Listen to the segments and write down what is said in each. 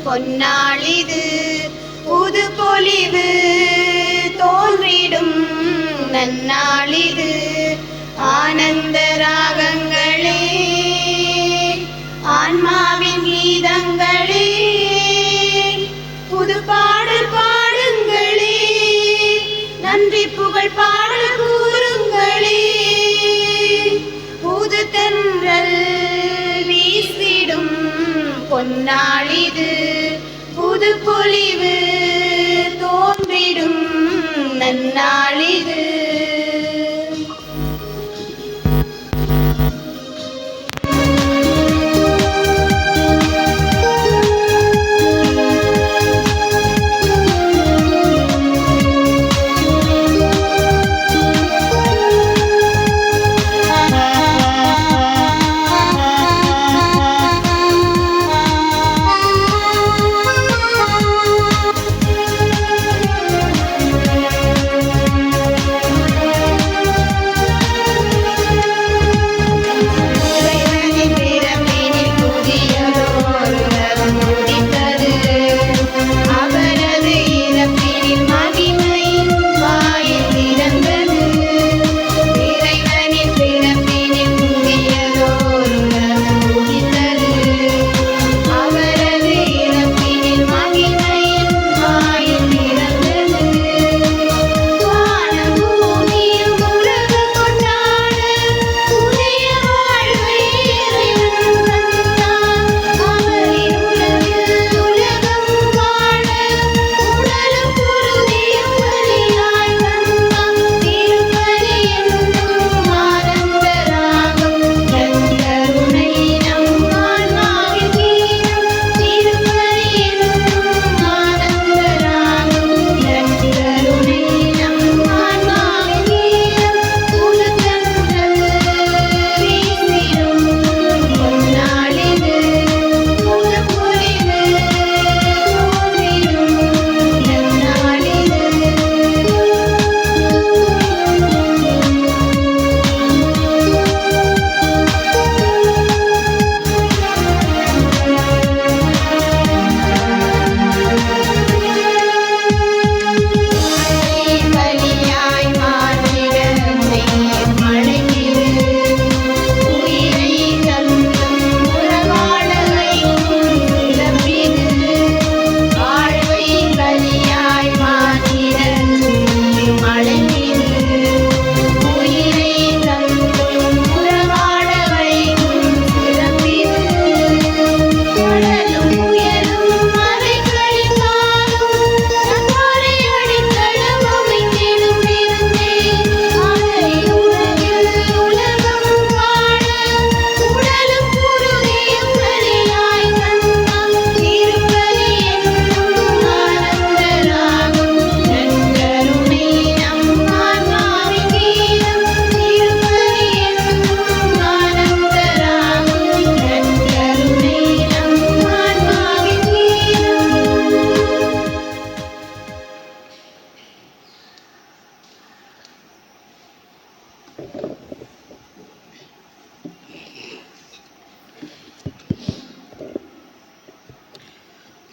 பொன்னாளிது புது பொலிவு தோன்றிடும் நன்னாளிது ஆனந்த ராகங்களே ஆன்மாவின் கீதங்களே புது பாடல் பாடுங்களே நன்றி புகழ் பாடல் கூறுங்களே புது தென்றல் வீசிடும் பொன்னாளிது புது பொலிவு தோன்றிடும் நன்னாளிது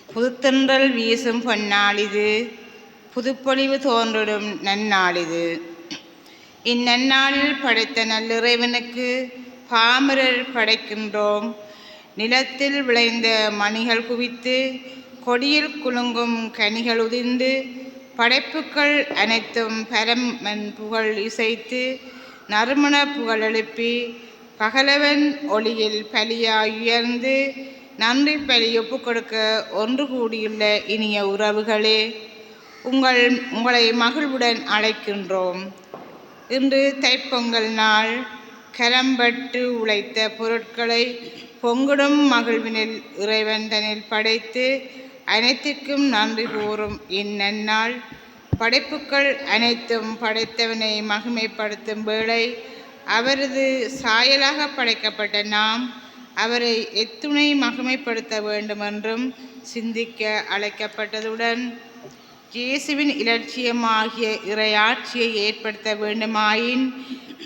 புதுத்தென்றல் வீசும் பொன்னாளிது புதுப்பொலிவு தோன்றிடும் நன்னாளிது இந்நன்னாளில் படைத்த நல்லிறைவனுக்கு பாமரர் படைக்கின்றோம். நிலத்தில் விளைந்த மணிகள் குவித்து கொடியில் குலுங்கும் கனிகள் உதிர்ந்து படைப்புக்கள் அனைத்தும் பரமன் புகழ் இசைத்து நறுமண புகழ் எழுப்பி பகலவன் ஒளியில் பலியாய் உயர்ந்து நன்றி பலி ஒப்பு கொடுக்க ஒன்று கூடியுள்ள இனிய உறவுகளே, உங்களை மகிழ்வுடன் அழைக்கின்றோம். இன்று தைப்பொங்கல் நாள். கரம்பட்டு உழைத்த பொருட்களை பொங்கிடும் மகிழ்வினில் இறைவன் தனில் படைத்து அனைத்திற்கும் நன்றி கூறும் இந்நன்னாள். படைப்புக்கள் அனைத்தும் படைத்தவனை மகிமைப்படுத்தும் வேளை அவரது சாயலாக படைக்கப்பட்ட நாம் அவரை எத்துணை மகிமைப்படுத்த வேண்டுமென்றும் சிந்திக்க அழைக்கப்பட்டதுடன் இயேசுவின் இலட்சியமாகிய இறையாட்சியை ஏற்படுத்த வேண்டுமாயின்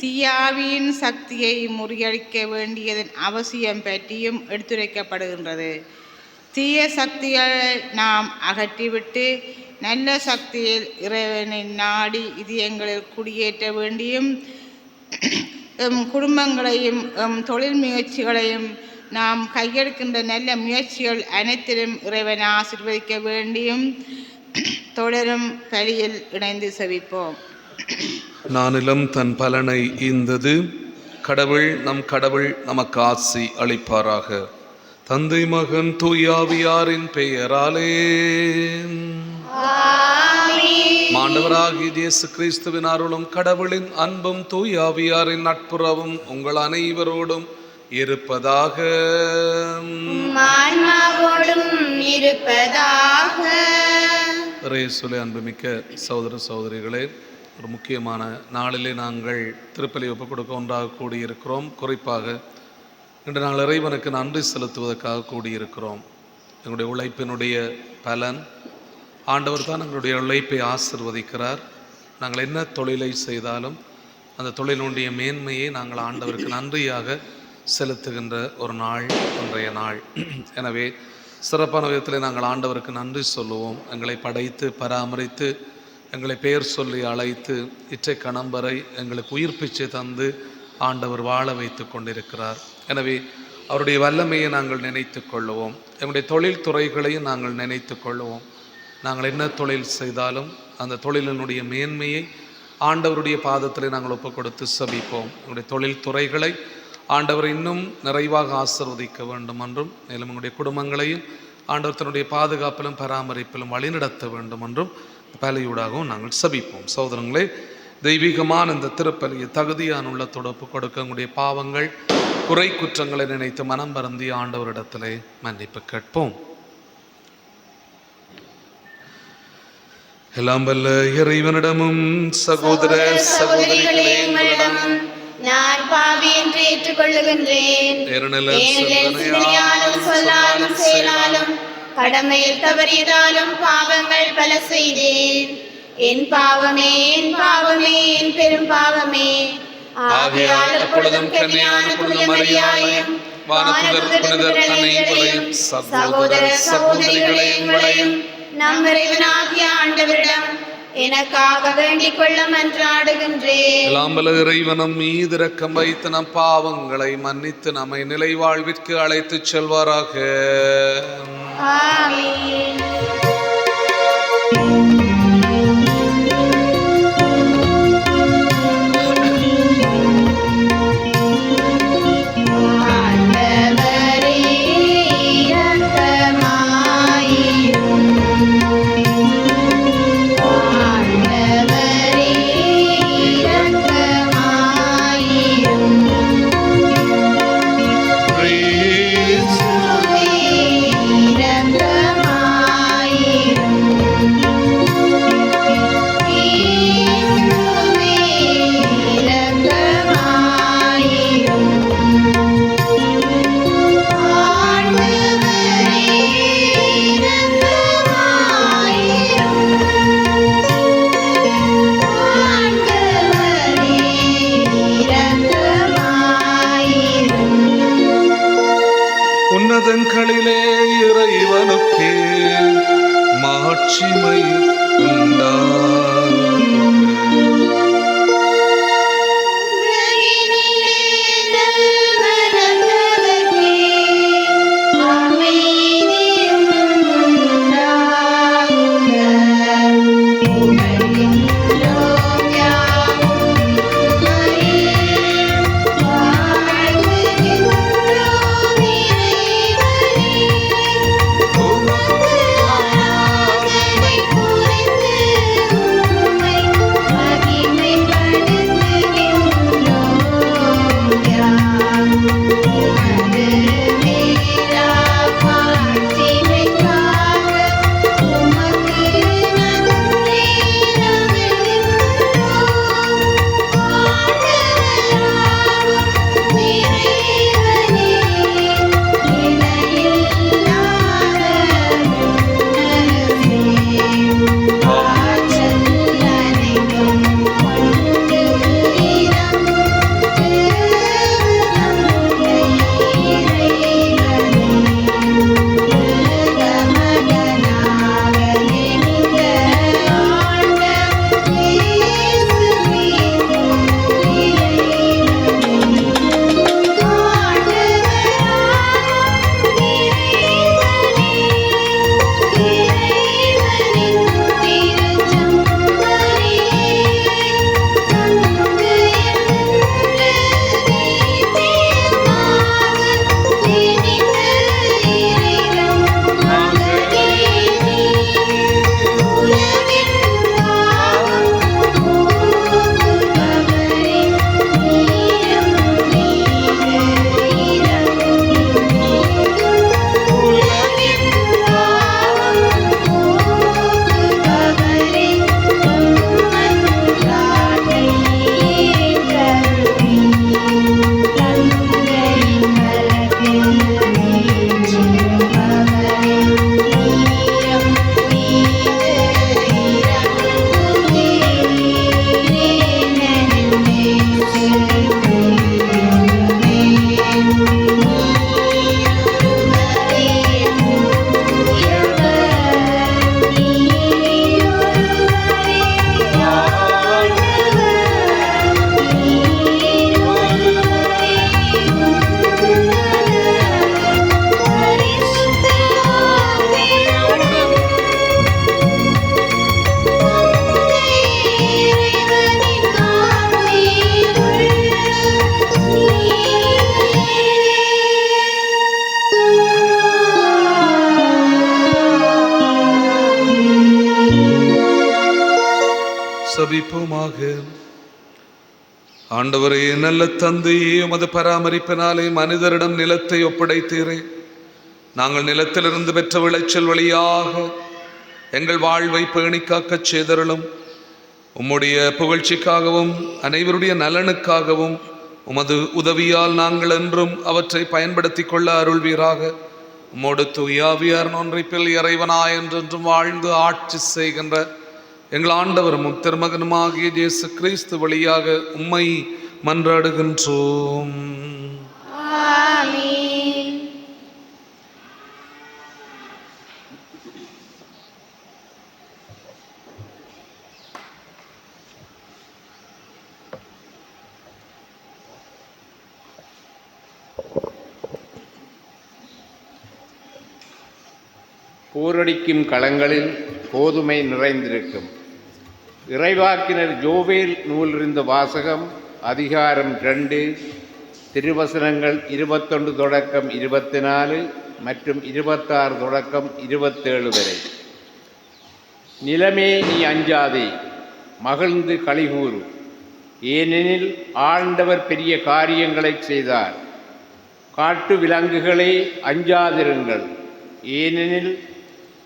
தீயாவியின் சக்தியை முறியடிக்க வேண்டியதன் அவசியம் பற்றியும் எடுத்துரைக்கப்படுகின்றது. தீய சக்திகளை நாம் அகற்றிவிட்டு நல்ல சக்தியில் இறைவனை நாடி இதயங்களில் குடியேற்ற வேண்டியும் எம் குடும்பங்களையும் எம் தொழில் முயற்சிகளையும் நாம் கையெடுக்கின்ற நல்ல முயற்சிகள் அனைத்திலும் இறைவனை ஆசீர்வதிக்க வேண்டியும் தொடரும் பலியில் இணைந்து செவிப்போம். நானிலம் தன் பலனை ஈந்தது. கடவுள் நமக்கு ஆசி அளிப்பாராக. தந்தை மகன் தூயாவியாரின் பெயராலே. ஆண்டவராகிய இயேசு கிறிஸ்துவின் அருளும் கடவுளின் அன்பும் தூயாவியாரின் நட்புறவும் உங்கள் அனைவரோடும் இருப்பதாக. இயேசுவிலே அன்புமிக்க சகோதர சகோதரிகளே, ஒரு முக்கியமான நாளிலே நாங்கள் திருப்பலி ஒப்புக் கொடுக்க ஒன்றாக கூடியிருக்கிறோம். குறிப்பாக இன்று நாங்கள் இறைவனுக்கு நன்றி செலுத்துவதற்காக கூடியிருக்கிறோம். எங்களுடைய உழைப்பினுடைய பலன் ஆண்டவர் தான் எங்களுடைய உழைப்பை ஆசிர்வதிக்கிறார். நாங்கள் என்ன தொழிலை செய்தாலும் அந்த தொழிலுடைய மேன்மையை நாங்கள் ஆண்டவருக்கு நன்றியாக செலுத்துகின்ற ஒரு நாள் இன்றைய நாள். எனவே சிறப்பான விதத்தில் நாங்கள் ஆண்டவருக்கு நன்றி சொல்லுவோம். எங்களை படைத்து பராமரித்து எங்களை பெயர் சொல்லி அழைத்து இற்றை கணம் வரை எங்களுக்கு உயிர் பிச்சை தந்து ஆண்டவர் வாழ வைத்து கொண்டிருக்கிறார். எனவே அவருடைய வல்லமையை நாங்கள் நினைத்து கொள்ளுவோம். எங்களுடைய தொழில் துறைகளையும் நாங்கள் நினைத்து கொள்ளுவோம். நாங்கள் என்ன தொழில் செய்தாலும் அந்த தொழிலினுடைய மேன்மையை ஆண்டவருடைய பாதத்தில் நாங்கள் ஒப்புக் கொடுத்து சபிப்போம். எங்களுடைய தொழில் துறைகளை ஆண்டவர் இன்னும் நிறைவாக ஆசீர்வதிக்க வேண்டும் என்றும், மேலும் எங்களுடைய குடும்பங்களையும் ஆண்டவர் தன்னுடைய பாதுகாப்பிலும் பராமரிப்பிலும் வழிநடத்த வேண்டும் என்றும் பலியூடாகவும் நாங்கள் சபிப்போம். சகோதரங்களே, தெய்வீகமான இந்த திருப்பலியை தகுதியான உள்ளத்தோடு ஒப்புக் கொடுக்க உங்களுடைய பாவங்கள் குறை குற்றங்களை நினைத்து மனம் வருந்தி ஆண்டவரிடத்திலே மன்னிப்பு கேட்போம். எல்லாம் வல்ல இறைவனிடமும் சகோதர சகோதரிகளிடம் நான் பாவி என்று ஏற்றுக்கொள்ளுகின்றேன். சொல்லாலும் செயலாலும் கடமையில் தவறியதாலும் பாவங்கள் பல செய்தேன். என் பாவமே, என் பாவமே, என் பெரும் பாவமே. ஆகையால் எப்பொழுதும் கன்னியான புனித மரியாதையும் சகோதர சகோதரிகளையும் நம் இறைவனாகிய ஆண்டவரிடம் எனக்காக வேண்டிக் கொள்ள மன்றாடுகின்றேன். எல்லாம் வல்ல இறைவனும் மீது இரக்கம் வைத்து நம் பாவங்களை மன்னித்து நம்மை நிலை வாழ்விற்கு அழைத்து செல்வாராக. ஆமென். உன்னதங்களிலே இறைவனுக்கே மாட்சிமை உண்டாகுக. ஜெபிப்போமாக. ஆண்டவரே, நல்ல தந்தையே, உமது பராமரிப்பினாலே மனிதரிடம் நிலத்தை ஒப்படைத்தீரே. நாங்கள் நிலத்திலிருந்து பெற்ற விளைச்சல் வழியாக எங்கள் வாழ்வை பேணி காக்கச் செய்தருளும். உம்முடைய புகழ்ச்சிக்காகவும் அனைவருடைய நலனுக்காகவும் உமது உதவியால் நாங்கள் என்றும் அவற்றை பயன்படுத்தி கொள்ள அருள்வீராக. உம்மோடு தூயாவியார் ஒன்றைப்பில் இறைவனாய் என்றென்றும் வாழ்ந்து ஆட்சி செய்கின்ற எங்கள் ஆண்டவரும் திருமகனுமாகிய இயேசு கிறிஸ்து வழியாக உம்மை மன்றாடுகின்றோம். ஆமென். போரடிக்கும் களங்களில் கோதுமை நிறைந்திருக்கும். இறைவாக்கினர் ஜோவேல் நூலிருந்த வாசகம் அதிகாரம் 2 திருவசனங்கள் 21 தொடக்கம் 24 மற்றும் 26 தொடக்கம் 27 வரை. நிலமே, நீ அஞ்சாதே, மகிழ்ந்து களிகூறு, ஏனெனில் ஆண்டவர் பெரிய காரியங்களை செய்தார். காட்டு விலங்குகளே, அஞ்சாதிருங்கள், ஏனெனில்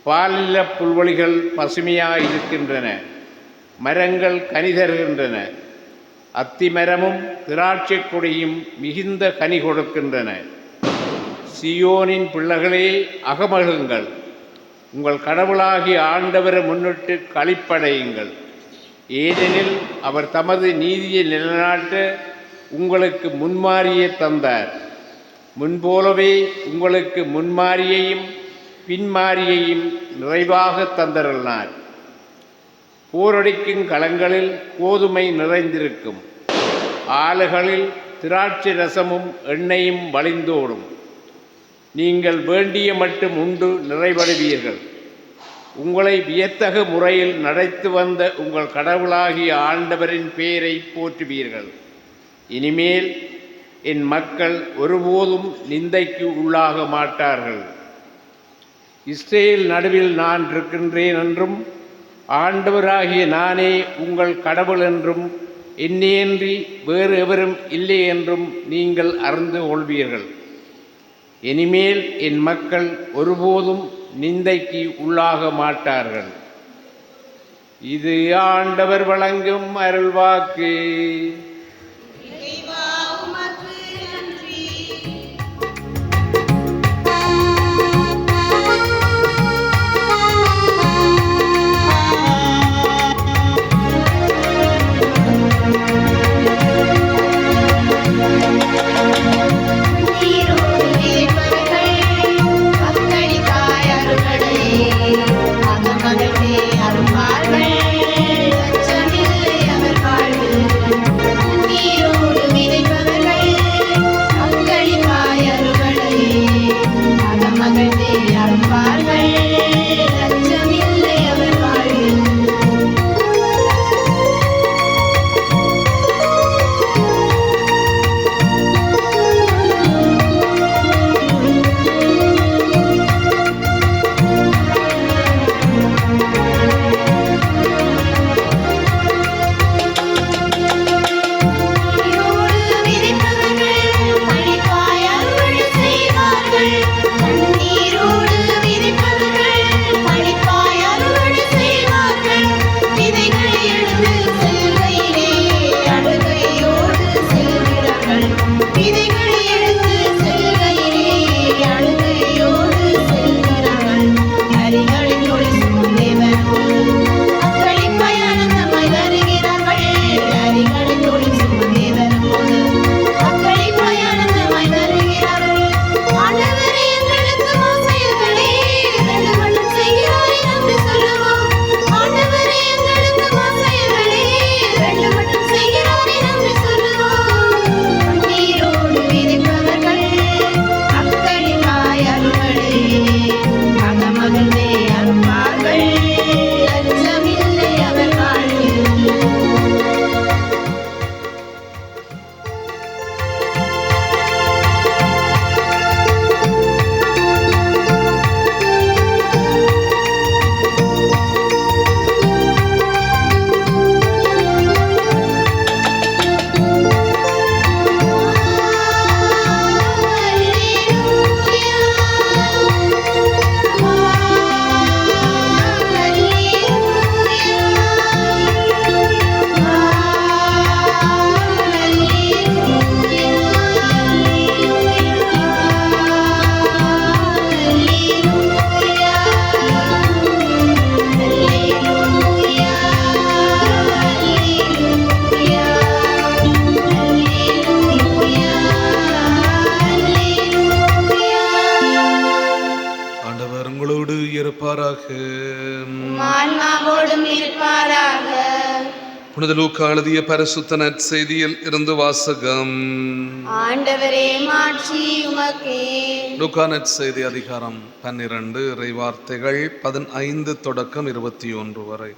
பாலில்ல புல்வெளிகள் பசுமையாயிருக்கின்றன, மரங்கள் கனி தருகின்றன, அத்திமரமும் திராட்சை கொடியும் மிகுந்த கனி கொடுக்கின்றன. சியோனின் பிள்ளைகளே, அகமகிழுங்கள், உங்கள் கடவுளாகிய ஆண்டவரை முன்னிட்டு களிப்படையுங்கள், ஏனெனில் அவர் தமது நீதியை நிலைநாட்ட உங்களுக்கு முன்மாரியை தந்தார். முன்போலவே உங்களுக்கு முன்மாரியையும் பின்மாரியையும் நிறைவாக தந்தருளினார். போரடிக்கும் களங்களில் கோதுமை நிறைந்திருக்கும், ஆலைகளில் திராட்சை ரசமும் எண்ணெயும் வழிந்தோடும். நீங்கள் வேண்டிய மட்டும் உண்டு நிறைவடைவீர்கள். உங்களை வியத்தகு முறையில் நடத்தி வந்த உங்கள் கடவுளாகிய ஆண்டவரின் பெயரை போற்றுவீர்கள். இனிமேல் என் மக்கள் ஒருபோதும் நிந்தைக்கு உள்ளாக மாட்டார்கள். இஸ்ரேல் நடுவில் நான் இருக்கின்றேன் என்றும் ஆண்டவராகிய நானே உங்கள் கடவுள் என்றும் என்னையன்றி வேறு எவரும் இல்லை என்றும் நீங்கள் அறிந்து கொள்வீர்கள். இனிமேல் என் மக்கள் ஒருபோதும் நிந்தைக்கு உள்ளாக மாட்டார்கள். இது ஆண்டவர் வழங்கும் அருள்வாக்கு. கண்ணீரோடு விதைப்பவர்கள் உங்களோடு இருப்பாராக. ஆன்மாவோடும் இருப்பாராக. புனித லூக்கா எழுதிய பரிசுத்த நற்செய்தியில் இருந்து வாசகம். ஆண்டவரே மாட்சி உமக்கே. லூக்கா நற்செய்தி அதிகாரம் 12 இறைவார்த்தைகள் 15 தொடக்கம் 21 வரை.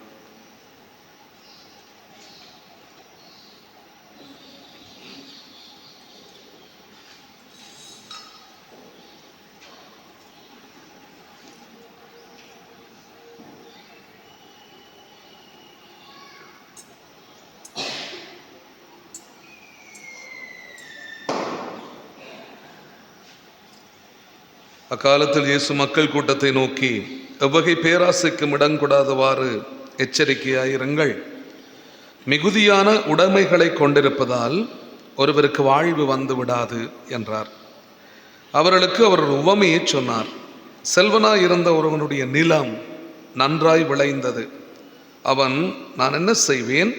அக்காலத்தில் இயேசு மக்கள் கூட்டத்தை நோக்கி, எவ்வகை பேராசைக்கும் இடங்கூடாதவாறு எச்சரிக்கையாயிருங்கள். மிகுதியான உடைமைகளை கொண்டிருப்பதால் ஒருவருக்கு வாழ்வு வந்து விடாது என்றார். அவர்களுக்கு அவர் உவமையை சொன்னார். செல்வனாய் இருந்த ஒருவனுடைய நிலம் நன்றாய் விளைந்தது. அவன், நான் என்ன செய்வேன்,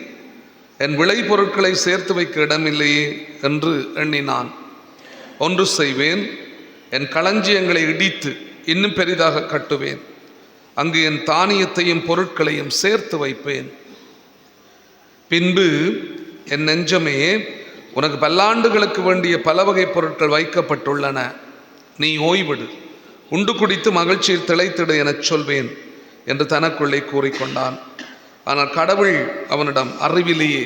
என் விளைபொருட்களை சேர்த்து வைக்க இடமில்லையே என்று எண்ணினான். ஒன்று செய்வேன், என் களஞ்சியங்களை இடித்து இன்னும் பெரிதாக கட்டுவேன். அங்கு என் தானியத்தையும் பொருட்களையும் சேர்த்து வைப்பேன். பின்பு என் நெஞ்சமே, உனக்கு பல்லாண்டுகளுக்கு வேண்டிய பல வகை பொருட்கள் வைக்கப்பட்டுள்ளன. நீ ஓய்விடு, உண்டு குடித்து மகிழ்ச்சியில் திளைத்திடு எனச் சொல்வேன் என்று தனக்குள்ளே கூறிக்கொண்டான். ஆனால் கடவுள் அவனிடம், அறிவிலேயே,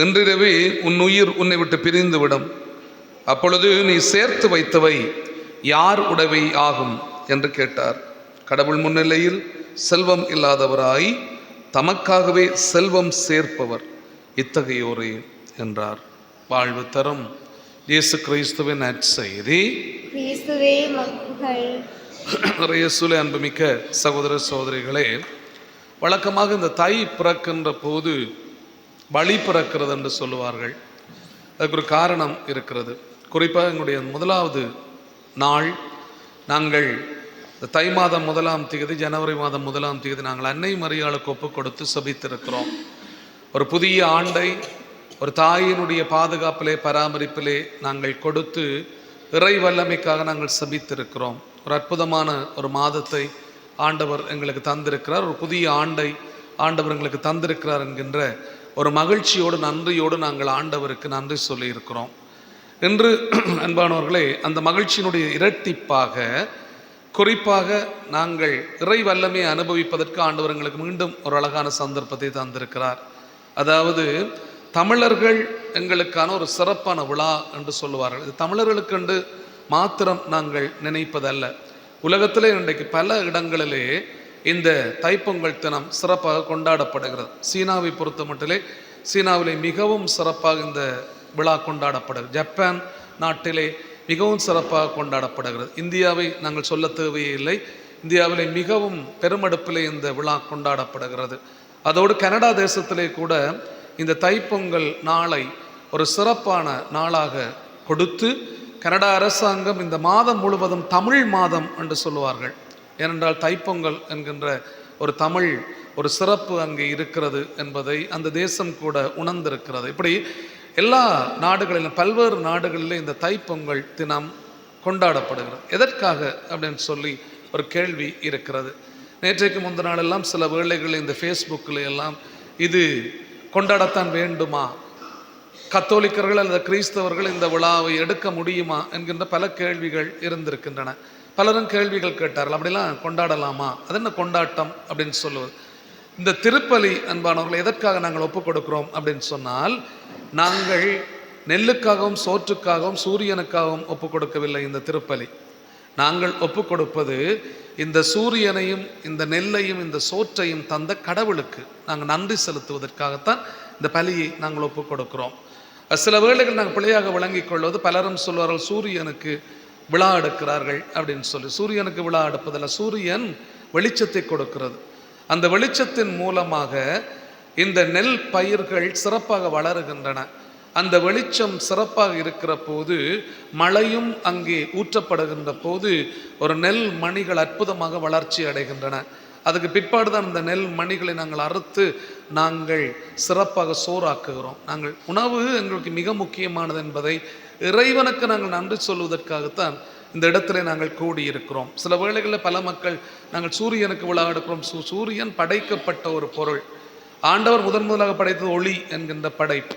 இன்றிரவே உன் உயிர் உன்னை விட்டு பிரிந்துவிடும். அப்பொழுது நீ சேர்த்து வைத்தவை யார் உடைமை ஆகும் என்று கேட்டார். கடவுள் முன்னிலையில் செல்வம் இல்லாதவராய் தமக்காகவே செல்வம் சேர்ப்பவர் இத்தகையோரே என்றார். வாழ்வு தரும் இயேசு கிறிஸ்துவின் நற்செய்தி. கிறிஸ்துவே மக்குகள். இயேசுவிலே அன்புமிக்க சகோதர சகோதரிகளே, வழக்கமாக இந்த தை பிறக்கின்ற போது பலி பிறக்கிறது என்று சொல்லுவார்கள். அதுக்கு ஒரு காரணம் இருக்கிறது. குறிப்பாக எங்களுடைய முதலாவது நாள் நாங்கள் தை மாதம் 1ஆம் தேதி, ஜனவரி மாதம் 1ஆம் தேதி நாங்கள் அன்னை மரியாளுக்கு ஒப்பு கொடுத்து சபித்திருக்கிறோம். ஒரு புதிய ஆண்டை ஒரு தாயினுடைய பாதுகாப்பிலே பராமரிப்பிலே நாங்கள் கொடுத்து இறை வல்லமைக்காக நாங்கள் சபித்திருக்கிறோம். ஒரு அற்புதமான ஒரு மாதத்தை ஆண்டவர் எங்களுக்கு தந்திருக்கிறார். ஒரு புதிய ஆண்டை ஆண்டவர் எங்களுக்கு தந்திருக்கிறார் என்கின்ற ஒரு மகிழ்ச்சியோடு நன்றியோடு நாங்கள் ஆண்டவருக்கு நன்றி சொல்லியிருக்கிறோம். என்று அன்பானவர்களே, அந்த மகிழ்ச்சியினுடைய இரட்டிப்பாக குறிப்பாக நாங்கள் இறை வல்லமையை அனுபவிப்பதற்கு ஆண்டவர் எங்களுக்கு மீண்டும் ஒரு அழகான சந்தர்ப்பத்தை தந்திருக்கிறார். அதாவது தமிழர்கள் எங்களுக்கான ஒரு சிறப்பான விழா என்று சொல்லுவார்கள். இது தமிழர்களுக்கென்று மாத்திரம் நாங்கள் நினைப்பதல்ல. உலகத்திலே இன்றைக்கு பல இடங்களிலே இந்த தைப்பொங்கல் தினம் சிறப்பாக கொண்டாடப்படுகிறது. சீனாவை பொறுத்த மட்டிலே சீனாவிலே மிகவும் சிறப்பாக இந்த விழா கொண்டாடப்படுகிறது. ஜப்பான் நாட்டிலே மிகவும் சிறப்பாக கொண்டாடப்படுகிறது. இந்தியாவை நாங்கள் சொல்ல தேவையே இல்லை. இந்தியாவிலே மிகவும் பெருமெடுப்பிலே இந்த விழா கொண்டாடப்படுகிறது. அதோடு கனடா தேசத்திலே கூட இந்த தைப்பொங்கல் நாளை ஒரு சிறப்பான நாளாக கொடுத்து கனடா அரசாங்கம் இந்த மாதம் முழுவதும் தமிழ் மாதம் என்று சொல்லுவார்கள். ஏனென்றால் தைப்பொங்கல் என்கின்ற ஒரு தமிழ் ஒரு சிறப்பு அங்கே இருக்கிறது என்பதை அந்த தேசம் கூட உணர்ந்திருக்கிறது. இப்படி எல்லா நாடுகளிலும் பல்வேறு நாடுகளிலே இந்த தைப்பொங்கல் தினம் கொண்டாடப்படுகிறது. எதற்காக அப்படின்னு சொல்லி ஒரு கேள்வி இருக்கிறது. நேற்றைக்கு முந்தின நாளெல்லாம் சில வேளைகளில் இந்த ஃபேஸ்புக்கில் எல்லாம் இது கொண்டாடத்தான் வேண்டுமா, கத்தோலிக்கர்கள் அல்லது கிறிஸ்தவர்கள் இந்த விழாவை எடுக்க முடியுமா என்கின்ற பல கேள்விகள் இருந்திருக்கின்றன. பலரும் கேள்விகள் கேட்டார்கள், அப்படிலாம் கொண்டாடலாமா, அது என்ன கொண்டாட்டம் அப்படின்னு சொல்லுவது. இந்த திருப்பலி அன்பானவர்கள் எதற்காக நாங்கள் ஒப்புக் கொடுக்கிறோம் அப்படின்னு சொன்னால், நாங்கள் நெல்லுக்காகவும் சோற்றுக்காகவும் சூரியனுக்காகவும் ஒப்புக் கொடுக்கவில்லை. இந்த திருப்பலி நாங்கள் ஒப்புக் கொடுப்பது இந்த சூரியனையும் இந்த நெல்லையும் இந்த சோற்றையும் தந்த கடவுளுக்கு நாங்கள் நன்றி செலுத்துவதற்காகத்தான் இந்த பலியை நாங்கள் ஒப்புக் கொடுக்கிறோம். சில வேளைகள் நாங்கள் பிழையாக விளங்கிக் கொள்வது, பலரும் சொல்வார்கள் சூரியனுக்கு விழா எடுக்கிறார்கள் அப்படின்னு சொல்லி. சூரியனுக்கு விழா எடுப்பதில்லை. சூரியன் வெளிச்சத்தை கொடுக்கிறது. அந்த வெளிச்சத்தின் மூலமாக இந்த நெல் பயிர்கள் சிறப்பாக வளருகின்றன. அந்த வெளிச்சம் சிறப்பாக இருக்கிற போது, மழையும் அங்கே ஊற்றப்படுகின்ற போது ஒரு நெல் மணிகள் அற்புதமாக வளர்ச்சி அடைகின்றன. அதுக்கு பிற்பாடு தான் இந்த நெல் மணிகளை நாங்கள் அறுத்து நாங்கள் சிறப்பாக சோறாக்குகிறோம். உணவு எங்களுக்கு மிக முக்கியமானது என்பதை இறைவனுக்கு நாங்கள் நன்றி சொல்வதற்காகத்தான் இந்த இடத்துல நாங்கள் கூடியிருக்கிறோம். சில வேளைகளில் பல மக்கள் நாங்கள் சூரியனுக்கு விழா எடுக்கிறோம். சூரியன் படைக்கப்பட்ட ஒரு பொருள். ஆண்டவர் முதலாக படைத்தது ஒளி என்கின்ற படைப்பு.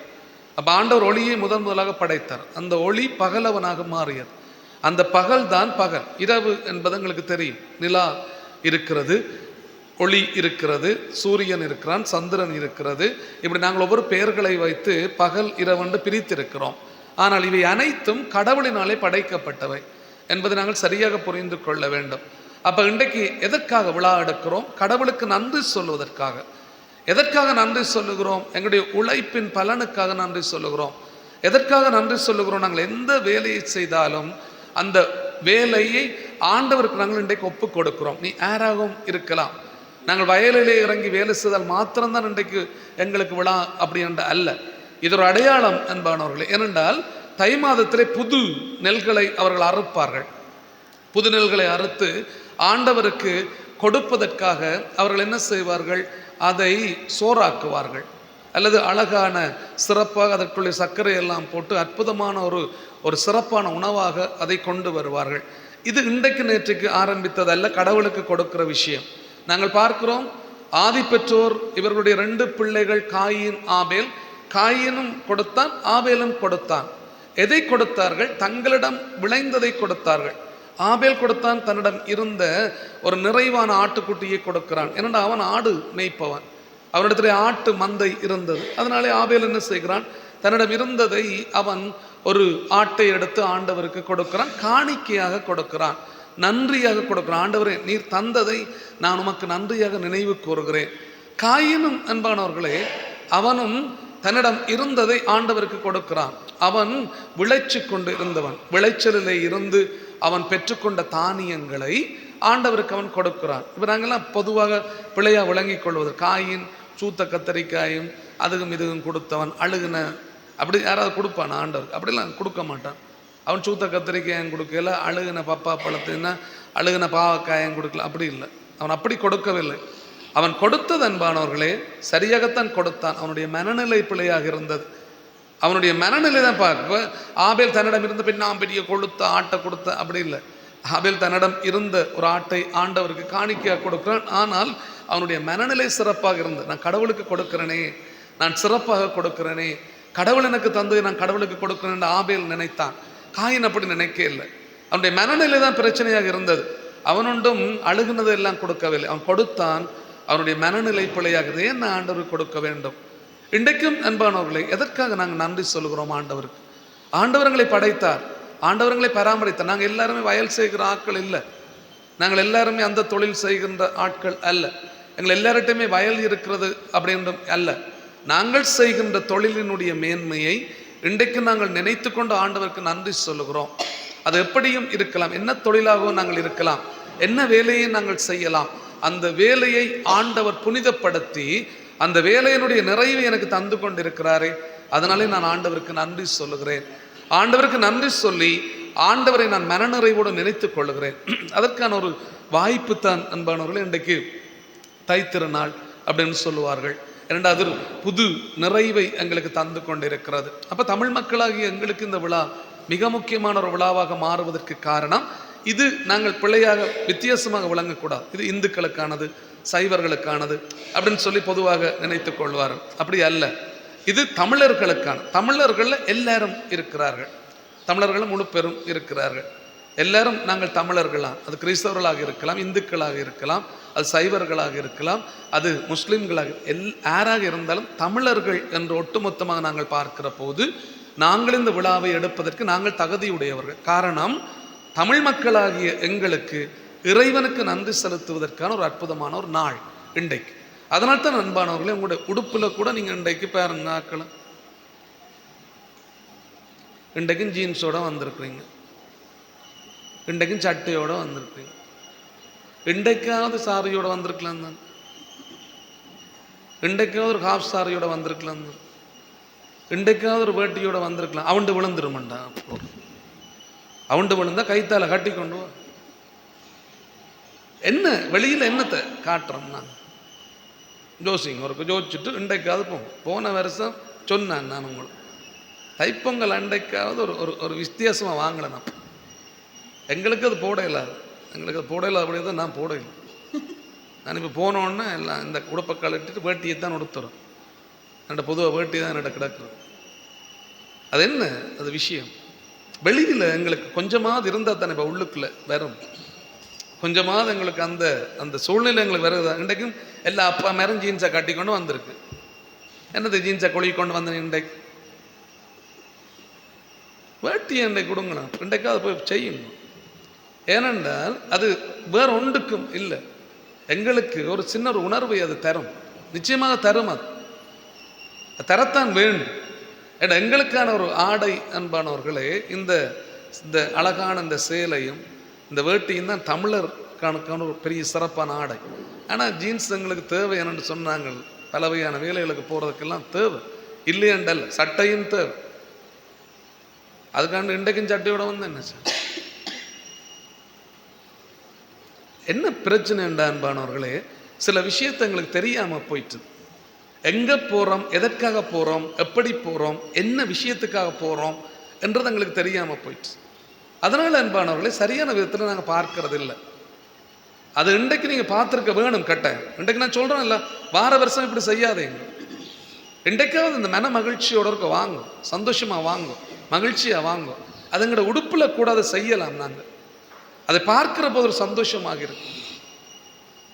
அப்போ ஆண்டவர் ஒளியை முதலாக படைத்தார். அந்த ஒளி பகலவனாக மாறியது. அந்த பகல் தான் பகல். இரவு என்பது எங்களுக்கு தெரியும். நிலா இருக்கிறது, ஒளி இருக்கிறது, சூரியன் இருக்கிறான், சந்திரன் இருக்கிறது. இப்படி நாங்கள் ஒவ்வொரு பெயர்களை வைத்து பகல் இரவென்று பிரித்திருக்கிறோம். ஆனால் இவை அனைத்தும் கடவுளினாலே படைக்கப்பட்டவை என்பதை நாங்கள் சரியாக புரிந்து கொள்ள வேண்டும். அப்போ இன்றைக்கு எதற்காக விழா எடுக்கிறோம்? கடவுளுக்கு நன்றி சொல்வதற்காக. எதற்காக நன்றி சொல்லுகிறோம்? எங்களுடைய உழைப்பின் பலனுக்காக நன்றி சொல்லுகிறோம். எதற்காக நன்றி சொல்லுகிறோம்? நாங்கள் எந்த வேலையை செய்தாலும் அந்த வேலையை ஆண்டவருக்கு நாங்கள் இன்றைக்கு ஒப்பு கொடுக்கிறோம். நீ யாராகவும் இருக்கலாம். நாங்கள் வயலிலே இறங்கி வேலை செய்தால் மாத்திரம்தான் இன்றைக்கு எங்களுக்கு விழா அப்படி என்ற அல்ல. இது ஒரு அடையாளம் என்பானவர்களே. ஏனென்றால் தை மாதத்திலே புது நெல்களை அவர்கள் அறுப்பார்கள். புது நெல்களை அறுத்து ஆண்டவருக்கு கொடுப்பதற்காக அவர்கள் என்ன செய்வார்கள்? அதை சோறாக்குவார்கள், அல்லது அழகான சிறப்பாக அதற்குள்ளே சர்க்கரை எல்லாம் போட்டு அற்புதமான ஒரு சிறப்பான உணவாக அதை கொண்டு வருவார்கள். இது இன்றைக்கு நேற்றுக்கு ஆரம்பித்ததல்ல, கடவுளுக்கு கொடுக்கிற விஷயம். நாங்கள் பார்க்கிறோம், ஆதி பெற்றோர் இவர்களுடைய 2 பிள்ளைகள் காயின் ஆபேல். காயினும் கொடுத்தான், ஆபேலும் கொடுத்தான். எதை கொடுத்தார்கள்? தங்களிடம் விளைந்ததை கொடுத்தார்கள். ஆபேல் கொடுத்தான், தன்னிடம் இருந்த ஒரு நிறைவான ஆட்டுக்குட்டியை கொடுக்கிறான். ஏனென்றா அவன் ஆடு மேய்ப்பவன், அவனிடத்துல ஆட்டு மந்தை இருந்தது. அதனாலே ஆபேல் என்ன செய்கிறான்? தன்னிடம் இருந்ததை அவன் ஒரு ஆட்டை எடுத்து ஆண்டவருக்கு கொடுக்கிறான், காணிக்கையாக கொடுக்கிறான், நன்றியாக கொடுக்கிறான். ஆண்டவரே, நீர் தந்ததை நான் உமக்கு நன்றியாக நினைவு கூறுகிறேன். காயினும் அன்பானவர்களே, அவனும் தன்னிடம் இருந்ததை ஆண்டவருக்கு கொடுக்கிறான். அவன் விளைச்சு கொண்டு இருந்தவன், விளைச்சலிலே இருந்து அவன் பெற்றுக்கொண்ட தானியங்களை ஆண்டவருக்கு அவன் கொடுக்கிறான். இப்போ நாங்கள்லாம் பொதுவாக பிள்ளையாக விளங்கி கொள்வது, காயின் சூத்த கத்தரிக்காயும் அதுக்கும் இதுக்கும் கொடுத்தவன் அழுகுன அப்படி யாராவது கொடுப்பான் ஆண்டவருக்கு? அப்படிலாம் கொடுக்க மாட்டான். அவன் சூத்த கத்திரிக்காயும் கொடுக்கல, அழுகுன பப்பா பழத்தின்னா அழுகுன பாவக்காயம் கொடுக்கல, அப்படி இல்லை. அவன் அப்படி கொடுக்கவில்லை. அவன் கொடுத்தது அன்பானவர்களே சரியாகத்தான் கொடுத்தான். அவனுடைய மனநிலை பிழையாக இருந்தது. அவனுடைய மனநிலை தான் பார்க்க. ஆபேல் தன்னிடம் இருந்த பின் நான் பெரிய கொளுத்த ஆட்டை கொடுத்த அப்படி இல்லை. ஆபேல் தன்னிடம் இருந்த ஒரு ஆட்டை ஆண்டவருக்கு காணிக்கையாக கொடுக்கிறான். ஆனால் அவனுடைய மனநிலை சிறப்பாக இருந்தது. நான் கடவுளுக்கு கொடுக்கிறேனே, நான் சிறப்பாக கொடுக்கிறேனே, கடவுள் எனக்கு தந்ததை நான் கடவுளுக்கு கொடுக்கிறேன் ஆபேல் நினைத்தான். காயின் அப்படி நினைக்க இல்லை. அவனுடைய மனநிலை தான் பிரச்சனையாக இருந்தது. அவனொன்றும் அழுகுனது எல்லாம் கொடுக்கவில்லை. அவன் கொடுத்தான், அவனுடைய மனநிலை பிழையாகுது. ஏன் நான் ஆண்டவருக்கு கொடுக்க வேண்டும்? இன்றைக்கும் அன்பானவர்களை எதற்காக நாங்கள் நன்றி சொல்கிறோம் ஆண்டவருக்கு? ஆண்டவர்களை படைத்தார், ஆண்டவர்களை பராமரித்தார். நாங்கள் எல்லாருமே வயல் செய்கிற ஆட்கள் இல்லை, நாங்கள் எல்லாருமே அந்த தொழில் செய்கின்ற ஆட்கள் அல்ல, எங்கள் எல்லார்ட்டையுமே வயல் இருக்கிறது அப்படின்றும் அல்ல. நாங்கள் செய்கின்ற தொழிலினுடைய மேன்மையை இன்றைக்கு நாங்கள் நினைத்து கொண்டு ஆண்டவருக்கு நன்றி சொல்லுகிறோம். அது எப்படியும் இருக்கலாம், என்ன தொழிலாகவும் நாங்கள் இருக்கலாம், என்ன வேலையை நாங்கள் செய்யலாம். அந்த வேலையை ஆண்டவர் புனிதப்படுத்தி அந்த வேலையினுடைய நிறைவை எனக்கு தந்து கொண்டிருக்கிறாரே, அதனாலே நான் ஆண்டவருக்கு நன்றி சொல்லுகிறேன். ஆண்டவருக்கு நன்றி சொல்லி ஆண்டவரை நான் மனநிறைவோடு நினைத்து கொள்ளுகிறேன். அதற்கான ஒரு வாய்ப்பு தான் அன்பானவர்களே இன்றைக்கு தைத்திருநாள் அப்படின்னு சொல்லுவார்கள். இரண்டாவது புது நிறைவை எங்களுக்கு தந்து கொண்டிருக்கிறது. அப்போ தமிழ் மக்களாகிய எங்களுக்கு இந்த விழா மிக முக்கியமான ஒரு விழாவாக மாறுவதற்கு காரணம் இது. நாங்கள் பிள்ளையாக வித்தியாசமாக விளங்கக்கூடாது. இது இந்துக்களுக்கானது, சைவர்களுக்கானது அப்படின்னு சொல்லி பொதுவாக நினைத்து கொள்வார்கள். அப்படி அல்ல, இது தமிழர்களுக்கான. தமிழர்கள் எல்லாரும் இருக்கிறார்கள், தமிழர்களும் முழு பெரும் இருக்கிறார்கள். எல்லாரும் நாங்கள் தமிழர்களாம். அது கிறிஸ்தவர்களாக இருக்கலாம், இந்துக்களாக இருக்கலாம், அது சைவர்களாக இருக்கலாம், அது முஸ்லிம்களாக, யாராக இருந்தாலும் தமிழர்கள் என்று ஒட்டுமொத்தமாக நாங்கள் பார்க்கிற போது நாங்கள் இந்த விழாவை எடுப்பதற்கு நாங்கள் தகுதியுடையவர்கள். காரணம், தமிழ் மக்களாகிய எங்களுக்கு இறைவனுக்கு நன்றி செலுத்துவதற்கான ஒரு அற்புதமான ஒரு நாள் இன்றைக்கு. அதனால்தான் அன்பானவர்களே, உங்களுடைய உடுப்பில் கூட நீங்கள் இன்றைக்கு பாருங்க, ஆக்கலாம் இன்றைக்கும் ஜீன்ஸோட வந்திருக்கிறீங்க, இன்றைக்கும் சட்டையோடு வந்திருக்கிறீங்க, இன்றைக்காவது சாரியோட வந்திருக்கலாம் தான், இன்றைக்காவது ஒரு ஹாஃப் சாரியோட வந்திருக்கலாம் தான், இன்றைக்காவது ஒரு வேட்டியோட வந்திருக்கலாம். அவண்டு விழுந்துருமாண்டா, அவண்டு விழுந்தா கைத்தால கட்டி கொண்டு வா. என்ன வெளியில் என்னத்தை காட்டுறோம்னா ஜோசிங்க ஒரு ஜோதிச்சுட்டு இன்றைக்காவது போன வருஷம் சொன்னேன் நான் உங்களுக்கு, தைப்பொங்கல் அன்றைக்காவது ஒரு ஒரு வித்தியாசமாக வாங்கலை. நான் எங்களுக்கு அது போட இல்லாது, எங்களுக்கு அது போட இல்லாத அப்படியே தான் நான் போட இல்லை. நான் இப்போ போனோடனே எல்லாம் இந்த உடுப்பை கழட்டிட்டு வேட்டியை தான் உடுத்துறோம். என்னோட பொதுவாக வேட்டி தான் என்னோட கிடக்குறது. அது என்ன அது விஷயம்? வெளியில் எங்களுக்கு கொஞ்சமாவது இருந்தால் தானே இப்போ உள்ளுக்குள்ள வரும், கொஞ்சமாவது எங்களுக்கு அந்த அந்த சூழ்நிலை எங்களுக்கு வருதா? இன்றைக்கும் எல்லா அப்பா மேரும் ஜீன்ஸை கட்டிக்கொண்டு வந்திருக்கு. என்னது ஜீன்ஸை கொழுவிக்கொண்டு வந்தேன் இன்றைக்கு? வேட்டி இன்றைக்கு கொடுங்கண்ணா, இன்றைக்கு அதை போய் செய்யணும். ஏனென்றால் அது வேற ஒன்றுக்கும் இல்லை, எங்களுக்கு ஒரு சின்ன ஒரு உணர்வை அது தரும், நிச்சயமாக தரும். அது தரத்தான் வேண்டும். ஏன்னா எங்களுக்கான ஒரு ஆடை அன்பானவர்களே, இந்த இந்த அழகான இந்த சேலையும் இந்த வேட்டியும் தான் தமிழருக்கான ஒரு பெரிய சிறப்பான ஆடை. ஆனால் ஜீன்ஸ் எங்களுக்கு தேவை என்னென்னு சொன்னாங்க. பல வகையான வேலைகளுக்கு போகிறதுக்கெல்லாம் தேவை, இல்லையண்டல்ல, சட்டையும் தேவை. அதுக்காண்டு இன்றைக்கும் சட்டையோட வந்து என்ன சார் என்ன பிரச்சனை என்றா அன்பானவர்களே, சில விஷயத்தை எங்களுக்கு தெரியாமல் போயிட்டு, எங்கே போகிறோம், எதற்காக போகிறோம், எப்படி போகிறோம், என்ன விஷயத்துக்காக போகிறோம் என்றது எங்களுக்கு தெரியாமல் போயிட்டு. அதனால் அன்பானவர்களே சரியான விதத்தில் நாங்கள் பார்க்கறது இல்லை. அது இன்றைக்கு நீங்கள் பார்த்துருக்க வேணும் கட்டாயம். இன்றைக்கு நான் சொல்கிறேன் இல்லை, வார வருஷம் இப்படி செய்யாதீங்க. இன்றைக்காவது இந்த மன மகிழ்ச்சியோட இருக்க வாங்கும், சந்தோஷமாக வாங்கும், மகிழ்ச்சியாக வாங்கும். அது எங்களோட உடுப்பில் கூட அதை செய்யலாம். நாங்கள் அதை பார்க்கிற போது ஒரு சந்தோஷமாக இருக்கும்.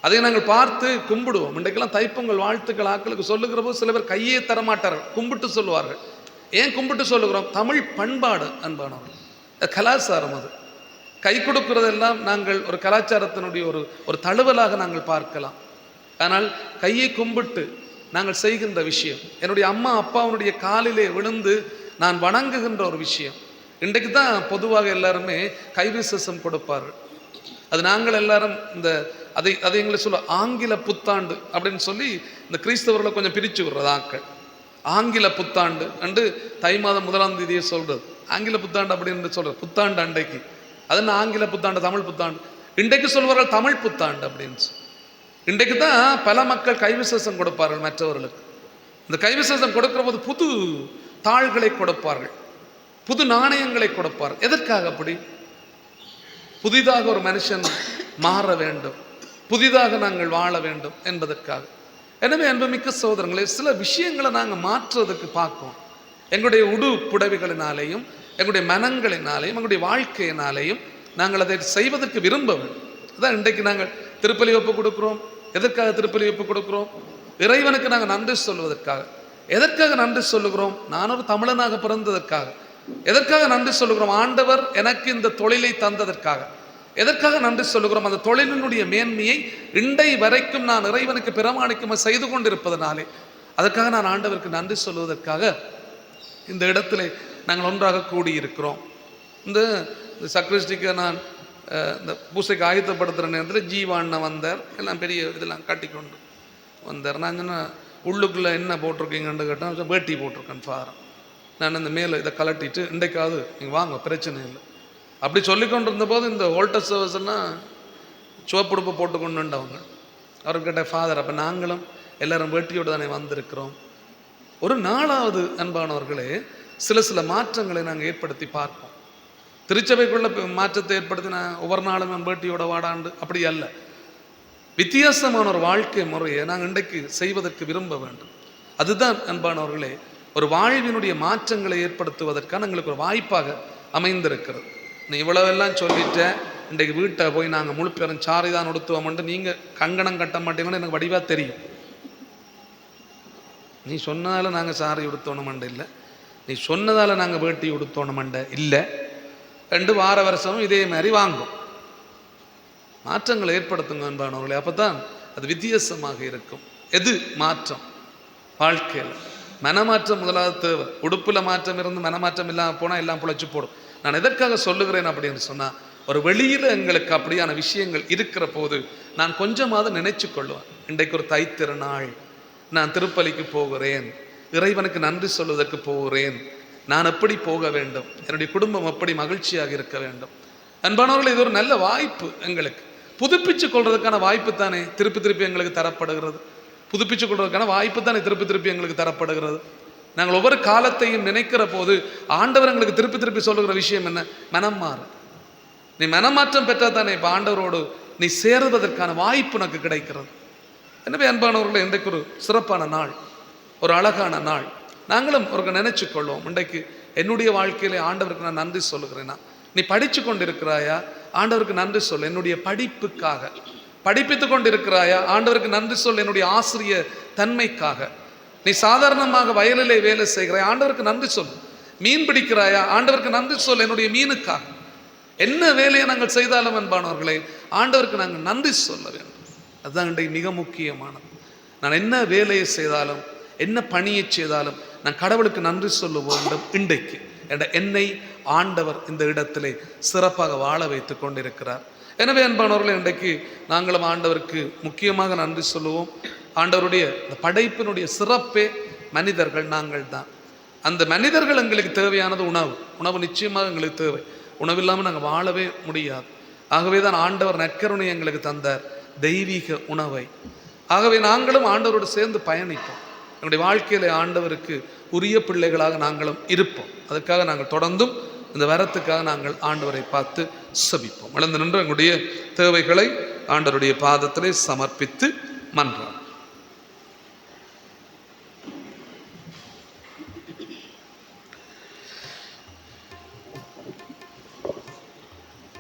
அதை நாங்கள் பார்த்து கும்பிடுவோம். இன்றைக்கெல்லாம் தைப்பொங்கல் வாழ்த்துக்கள் ஆக்களுக்கு சொல்லுகிற போது சில பேர் கையே தரமாட்டார்கள், கும்பிட்டு சொல்லுவார்கள். ஏன் கும்பிட்டு சொல்லுகிறோம்? தமிழ் பண்பாடு அன்பானவர்கள், கலாச்சாரம். அது கை கொடுக்கிறதெல்லாம் நாங்கள் ஒரு கலாச்சாரத்தினுடைய ஒரு தழுவலாக நாங்கள் பார்க்கலாம். ஆனால் கையை கும்பிட்டு நாங்கள் செய்கின்ற விஷயம், என்னுடைய அம்மா அப்பாவுடைய காலிலே விழுந்து நான் வணங்குகின்ற ஒரு விஷயம். இன்றைக்கு தான் பொதுவாக எல்லாருமே கைவிசேஷம் கொடுப்பார்கள். அது நாங்கள் எல்லாரும் இந்த அதை எங்களை சொல்ல ஆங்கில புத்தாண்டு அப்படின்னு சொல்லி இந்த கிறிஸ்தவர்களை கொஞ்சம் பிரித்து விடுறது ஆக்கள். ஆங்கில புத்தாண்டு அண்டு தை மாதம் 1ஆம் தேதியை சொல்கிறது ஆங்கில புத்தாண்டு அப்படின்னு சொல்கிறது. புத்தாண்டு அன்றைக்கு அது என்ன ஆங்கில புத்தாண்டு, தமிழ் புத்தாண்டு. இன்றைக்கு சொல்வார்கள் தமிழ் புத்தாண்டு அப்படின்னு சொல்லி. இன்றைக்கு தான் பல மக்கள் கைவிசேஷம் கொடுப்பார்கள் மற்றவர்களுக்கு. இந்த கைவிசேஷம் கொடுக்கிற போது புது தாள்களை கொடுப்பார்கள், புது நாணயங்களை கொடுப்பார்கள். எதற்காக அப்படி? புதிதாக ஒரு மனுஷன் மாற வேண்டும், புதிதாக நாங்கள் வாழ வேண்டும் என்பதற்காக. எனவே அன்புமிக்க சகோதரங்களே, சில விஷயங்களை நாங்கள் மாற்றுவதற்கு பார்ப்போம். எங்களுடைய உடுப்புடவைகளினாலேயும் எங்களுடைய மனங்களினாலேயும் எங்களுடைய வாழ்க்கையினாலேயும் நாங்கள் அதை செய்வதற்கு விரும்ப வேண்டும். அதான் இன்றைக்கு நாங்கள் திருப்பலி ஒப்பு கொடுக்குறோம். எதற்காக திருப்பலி ஒப்பு கொடுக்குறோம்? இறைவனுக்கு நாங்கள் நன்றி சொல்வதற்காக. எதற்காக நன்றி சொல்லுகிறோம்? நான் ஒரு தமிழனாக பிறந்ததற்காக. எதற்காக நன்றி சொல்லுகிறோம்? ஆண்டவர் எனக்கு இந்த தொழிலை தந்ததற்காக. எதற்காக நன்றி சொல்லுகிறோம்? அந்த தொழிலினுடைய மேன்மையை இன்றை வரைக்கும் நான் இறைவனுக்கு பிரமாணிக்கும் செய்து கொண்டிருப்பதனாலே அதற்காக நான் ஆண்டவருக்கு நன்றி சொல்வதற்காக இந்த இடத்துல நாங்கள் ஒன்றாக கூடியிருக்கிறோம். இந்த சக்ரிஸ்டிக்கு நான் இந்த பூசைக்கு ஆயத்தப்படுத்துகிற நேரத்தில் ஜீவாண்ணன் வந்தார். எல்லாம் பெரிய இதெல்லாம் கட்டிக்கொண்டு வந்தார். நான் சொன்ன உள்ளுக்குள்ளே என்ன போட்டிருக்கீங்கன்னு கேட்டால் வேட்டி போட்டிருக்கேன் ஃபாரம். நான் இந்த மேலே இதை கலட்டிட்டு இன்றைக்காவது நீங்கள் வாங்க, பிரச்சனை இல்லை அப்படி சொல்லிக்கொண்டு இருந்தபோது இந்த ஹோல்டர் சர்வீஸ்னால் சிவப்புடுப்பு போட்டு கொண்டுண்டவங்க அவர்கிட்ட ஃபாதர், அப்போ நாங்களும் எல்லாரும் வேட்டியோடு தானே வந்திருக்கிறோம். ஒரு நாளாவது அன்பானவர்களே சில மாற்றங்களை நாங்கள் ஏற்படுத்தி பார்ப்போம். திருச்சபைக்குள்ள மாற்றத்தை ஏற்படுத்தி நான் ஒவ்வொரு நாளும் நான் வேட்டியோட வாடாண்டு அப்படி அல்ல. வித்தியாசமான ஒரு வாழ்க்கை முறையை நாங்கள் இன்றைக்கு செய்வதற்கு விரும்ப வேண்டும். அதுதான் அன்பானவர்களே ஒரு வாழ்வினுடைய மாற்றங்களை ஏற்படுத்துவதற்கான எங்களுக்கு ஒரு வாய்ப்பாக அமைந்திருக்கிறது. நீ இவ்வளவெல்லாம் சொல்லிட்டேன், இன்றைக்கு வீட்டை போய் நாங்கள் முழு பேரும் சாரி தான் உடுத்துவோம்ட்டு நீங்கள் கங்கணம் கட்ட மாட்டீங்கன்னு எனக்கு வடிவாக தெரியும். நீ சொன்னதால் நாங்கள் சாரி உடுத்தோணுமண்ட இல்லை, நீ சொன்னதால் நாங்கள் வேட்டி உடுத்தோணுமண்ட இல்லை. 2 வார வருஷமும் இதே மாதிரி வாங்கும். மாற்றங்களை ஏற்படுத்துங்க அன்பானவர்களே, அப்போ தான் அது வித்தியாசமாக இருக்கும். எது மாற்றம்? வாழ்க்கையில் மனமாற்றம் முதலாவது தேவை. உடுப்பில் மாற்றம் இருந்து மனமாற்றம் இல்லாமல் போனால் எல்லாம் புழைச்சி போடும். நான் எதற்காக சொல்லுகிறேன் அப்படின்னு சொன்னால், ஒரு வெளியில் எங்களுக்கு அப்படியான விஷயங்கள் இருக்கிற போது நான் கொஞ்சமாவது நினைச்சு கொள்வேன். இன்றைக்கு ஒரு தைத்திருநாள், நான் திருப்பலிக்கு போகிறேன், இறைவனுக்கு நன்றி சொல்வதற்கு போகிறேன், நான் எப்படி போக வேண்டும், என்னுடைய குடும்பம் எப்படி மகிழ்ச்சியாக இருக்க வேண்டும். அன்பானவர்கள், இது ஒரு நல்ல வாய்ப்பு. எங்களுக்கு புதுப்பிச்சு கொள்றதுக்கான வாய்ப்பு தானே திருப்பி எங்களுக்கு தரப்படுகிறது. புதுப்பிச்சு கொள்வதற்கான வாய்ப்பு தானே திருப்பி எங்களுக்கு தரப்படுகிறது. நாங்கள் ஒவ்வொரு காலத்தையும் நினைக்கிற போது ஆண்டவர் எங்களுக்கு திருப்பி சொல்லுகிற விஷயம் என்ன? மனம் மாறு. நீ மனமாற்றம் பெற்றால் தானே இப்போ ஆண்டவரோடு நீ சேருவதற்கான வாய்ப்பு உனக்கு கிடைக்கிறது. எனவே அன்பானவர்களே, இன்றைக்கு ஒரு சிறப்பான நாள், ஒரு அழகான நாள். நாங்களும் ஒரு நினைச்சு கொள்வோம், இன்றைக்கு என்னுடைய வாழ்க்கையிலே ஆண்டவருக்கு நான் நன்றி சொல்லுகிறேன்னா. நீ படித்து கொண்டு இருக்கிறாயா? ஆண்டவருக்கு நன்றி சொல், என்னுடைய படிப்புக்காக. படிப்பித்து கொண்டு இருக்கிறாயா? ஆண்டவருக்கு நன்றி சொல், என்னுடைய ஆசிரியர் தன்மைக்காக. நீ சாதாரணமாக வயலிலே வேலை செய்கிறாய், ஆண்டவருக்கு நன்றி சொல். மீன் பிடிக்கிறாயா? ஆண்டவருக்கு நன்றி சொல், என்னுடைய மீனுக்காக. என்ன வேலையை நாங்கள் செய்தாலும் அன்பானவர்களே, ஆண்டவருக்கு நாங்கள் நன்றி சொல்ல வேண்டும். அதுதான் இன்றைக்கு மிக முக்கியமானது. நான் என்ன வேலையை செய்தாலும், என்ன பணியை செய்தாலும் நான் கடவுளுக்கு நன்றி சொல்ல வேண்டும். இன்றைக்கு என்னை ஆண்டவர் இந்த இடத்திலே சிறப்பாக வாழ வைத்து கொண்டிருக்கிறார். எனவே அன்பானவர்களே, இன்றைக்கு நாங்களும் ஆண்டவருக்கு முக்கியமாக நன்றி சொல்லுவோம். ஆண்டவருடைய இந்த படைப்பினுடைய சிறப்பே மனிதர்கள், நாங்கள் தான். அந்த மனிதர்கள் எங்களுக்கு தேவையானது உணவு நிச்சயமாக எங்களுக்கு தேவை. உணவு இல்லாமல் நாங்கள் வாழவே முடியாது. ஆகவே தான் ஆண்டவர் நற்கருணை எங்களுக்கு தந்தார், தெய்வீக உணவை. ஆகவே நாங்களும் ஆண்டவரோடு சேர்ந்து பயணிப்போம். எங்களுடைய வாழ்க்கையில ஆண்டவருக்கு உரிய பிள்ளைகளாக நாங்களும் இருப்போம். அதுக்காக நாங்கள் தொடர்ந்தும் இந்த வரத்துக்காக நாங்கள் ஆண்டவரை பார்த்து செபிப்போம். எழுந்து நின்று எங்களுடைய தேவைகளை ஆண்டவருடைய பாதத்திலே சமர்ப்பித்து மன்றாம்.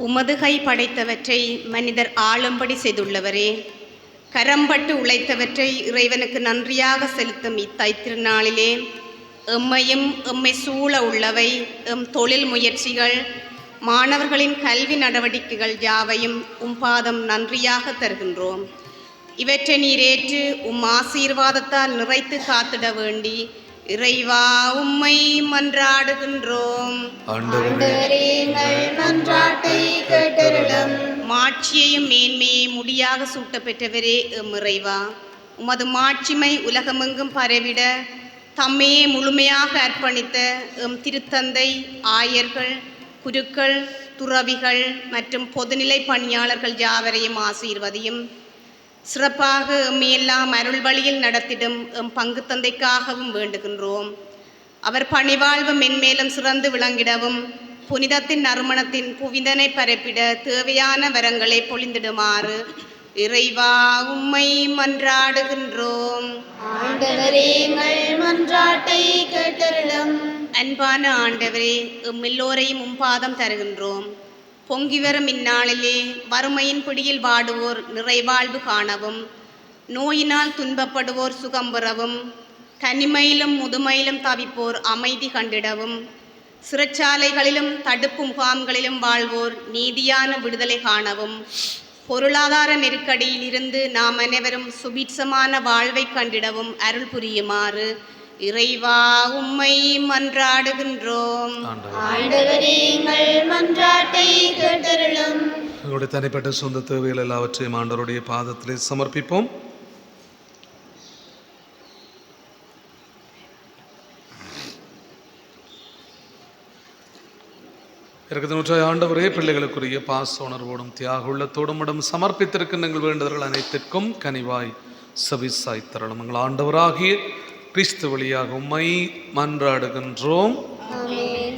உமது கை படைத்தவற்றை மனிதர் ஆளும்படி செய்துள்ளவரே, கரம்பட்டு உழைத்தவற்றை இறைவனுக்கு நன்றியாக செலுத்தும் இத்திருநாளிலே எம்மையும் எம்மை சூழ உள்ளவை, எம் தொழில் முயற்சிகள், மாணவர்களின் கல்வி நடவடிக்கைகள் யாவையும் பாதம் நன்றியாக தருகின்றோம். இவற்றை நீரேற்று ஆசீர்வாதத்தால் நிறைத்து காத்திட வேண்டி இறைவா உம்மை மன்றாடுகின்றோம். மாட்சியையும் மேன்மையை முடியாக சூட்ட பெற்றவரே எம் இறைவா, உமது மாட்சிமை உலகமெங்கும் பரவிட தம்மையே முழுமையாக அர்ப்பணித்த எம் திருத்தந்தை, ஆயர்கள், குருக்கள், துறவிகள் மற்றும் பொதுநிலை பணியாளர்கள் யாவரையும் ஆசீர்வதியும். சிறப்பாக எம்மையெல்லாம் அருள் வழியில் நடத்திடும் எம் பங்கு தந்தைக்காகவும் வேண்டுகின்றோம். அவர் பணிவாழ்வு மென்மேலும் சிறந்து விளங்கிடவும் புனிதத்தின் நறுமணத்தின் புவிதனை பரப்பிட தேவையான வரங்களை பொழிந்திடுமாறு இறைவா உம்மை மன்றாடுகின்றோம். ஆண்டவரே எங்கள் மன்றாட்டை கேட்டருளும். அன்பான ஆண்டவரே, எல்லோரையும் பாதம் தருகின்றோம். பொங்கி வரும் இந்நாளிலே வறுமையின் பிடியில் வாடுவோர் நிறைவாழ்வு காணவும், நோயினால் துன்பப்படுவோர் சுகம் பெறவும், தனிமையிலும் முதுமையிலும் தவிப்போர் அமைதி கண்டிடவும், சிறைச்சாலைகளிலும் தடுப்பு முகாம்களிலும் வாழ்வோர் நீதியான விடுதலை காணவும், பொருளாதார நெருக்கடியில் இருந்து நாம் அனைவரும் சுபீட்சமான வாழ்வை கண்டிடவும் அருள் புரியுமாறு இறைவா உம்மை மன்றாடுகின்றோம். ஆண்டவரே எங்கள் மன்றாட்டை கேட்டருளும். எங்களுடைய தனிப்பட்ட சொந்த தேவைகள் எல்லாவற்றையும் ஆண்டவருடைய பாதத்திலே சமர்ப்பிப்போம். இருக்கிற ஆண்டவரே, பிள்ளைகளுக்குரிய பாச உணர்வோடும் தியாக உள்ளத்தோடும் இடம் சமர்ப்பித்திருக்கின்ற எங்கள் வேண்டுதல்கள் அனைத்திற்கும் கனிவாய் செவிசாய் தரணும். எங்கள் ஆண்டவராகிய கிறிஸ்து வழியாக உம்மை மன்றாடுகின்றோம். ஆமென்.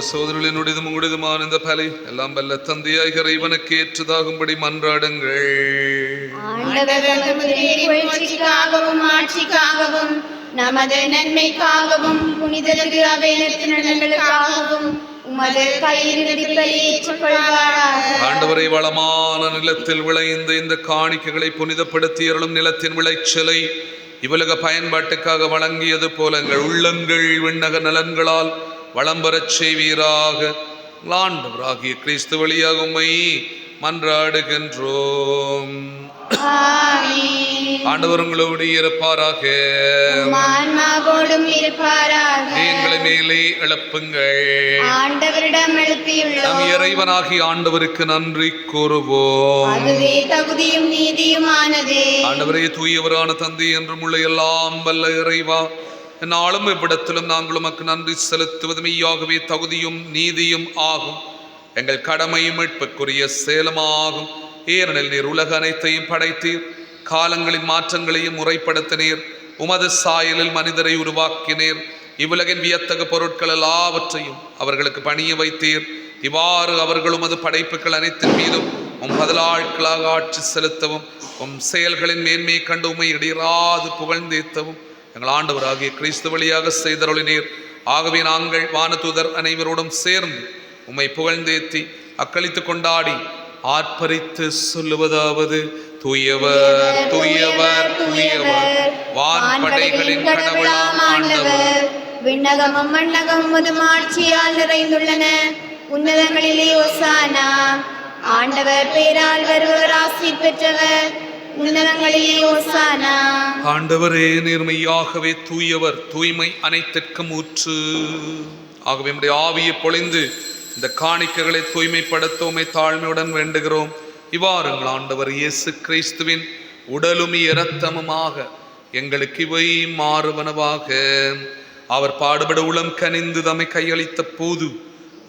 சகோதரர்களினுடையதும் உங்களுடையதுமான இந்த பலி எல்லாம் வல்ல தந்தையாய் இறைவனுக்கு ஏற்றதாகும்படி மன்றாடுங்கள். புகழ்ச்சிக்காகவும் ஆட்சிக்காகவும் நமது நன்மைக்காகவும் புனித திரு அவையினத்தின் நலன்களுக்காகவும் உமது கையிலிருப்பை ஏற்றுக்கொள்வாராக. ஆண்டவரை, வளமான நிலத்தில் விளைந்த இந்த காணிக்கைகளை புனிதப்படுத்தி அருளும் நிலத்தின் விளைச்சலை இவ்வுலக பயன்பாட்டுக்காக வழங்கியது போல எங்கள் உள்ளங்கள் விண்ணக நலன்களால் வளம் பெறச் செய்வீராக. ஆண்டவராகிய கிறிஸ்து வழியாக உம்மை மன்றாடுகின்றோம். ஆண்டவர் உங்களோடு இருப்பாராக. எங்களை மேலே எழுப்புங்கள். ஆண்டவரிடம் எழுப்பியுள்ளோம். நம் இறைவனாகிய ஆண்டவருக்கு நன்றி கூறுவோம். அதுவே தகுதியும் நீதியுமானதே. ஆண்டவரே, தூயவரான தந்தை என்றும் உள்ள எல்லாம் வல்ல இறைவா, நாளும் இவ்விடத்திலும் நாங்கள் உமக்கு நன்றி செலுத்துவது மெய்யாகவே தகுதியும் நீதியும் ஆகும். எங்கள் கடமையும் மீட்புக்குரிய சேலமாகும். ஏனெனில் நீர் உலக அனைத்தையும் படைத்தீர், காலங்களின் மாற்றங்களையும் முறைப்படுத்தினீர், உமது சாயலில் மனிதரை உருவாக்கினீர், இவ்வுலகின் வியத்தகு பொருட்கள் எல்லாவற்றையும் அவர்களுக்கு பணிய வைத்தீர். இவ்வாறு அவர்கள் உமது படைப்புகள் அனைத்தின் மீதும் உம் பதிலாட்களாக ஆட்சி செலுத்தவும் உம் செயல்களின் மேன்மையை கண்டு உம்மை இடையராது புகழ்ந்தேத்தவும் எங்கள் ஆண்டவராகிய கிறிஸ்து வழியாக செய்தருளினீர். ஆகவே நாங்கள் வானதூதர் அனைவரோடும் சேர்ந்து உம்மை புகழ்ந்தேத்தி அக்களித்து கொண்டாடி ஆர்ப்பரித்து சொல்லுவதாவது: தூயவர் தூயவர் தூயவர், வான்படைகளின் கடவுளாம் ஆண்டவர். விண்ணகமும் மண்ணகமும் உமது ஆட்சியால் நிறைந்துள்ளன. உன்னதங்களிலே ஓசானா. ஆண்டவர் பேரால் வருவர் ஆசி பெற்றவர். உன்னதங்களிலே ஓசானா. ஆண்டவரே, நேர்மையாகவே தூயவர், தூய்மை அனைத்திற்கும் ஊற்று. ஆகவே நம்முடைய ஆவியை பொழிந்து இந்த காணிக்கைகளை தூய்மைப்படுத்த உம்மை தாழ்மையுடன் வேண்டுகிறோம். இவ்வாறுங்கள் ஆண்டவர் இயேசு கிறிஸ்துவின் உடலும் இரத்தமுமாக எங்களுக்கு இவை மாறுவனவாக. அவர் பாடுபட உளம் கனிந்து தம்மை கையளித்த போது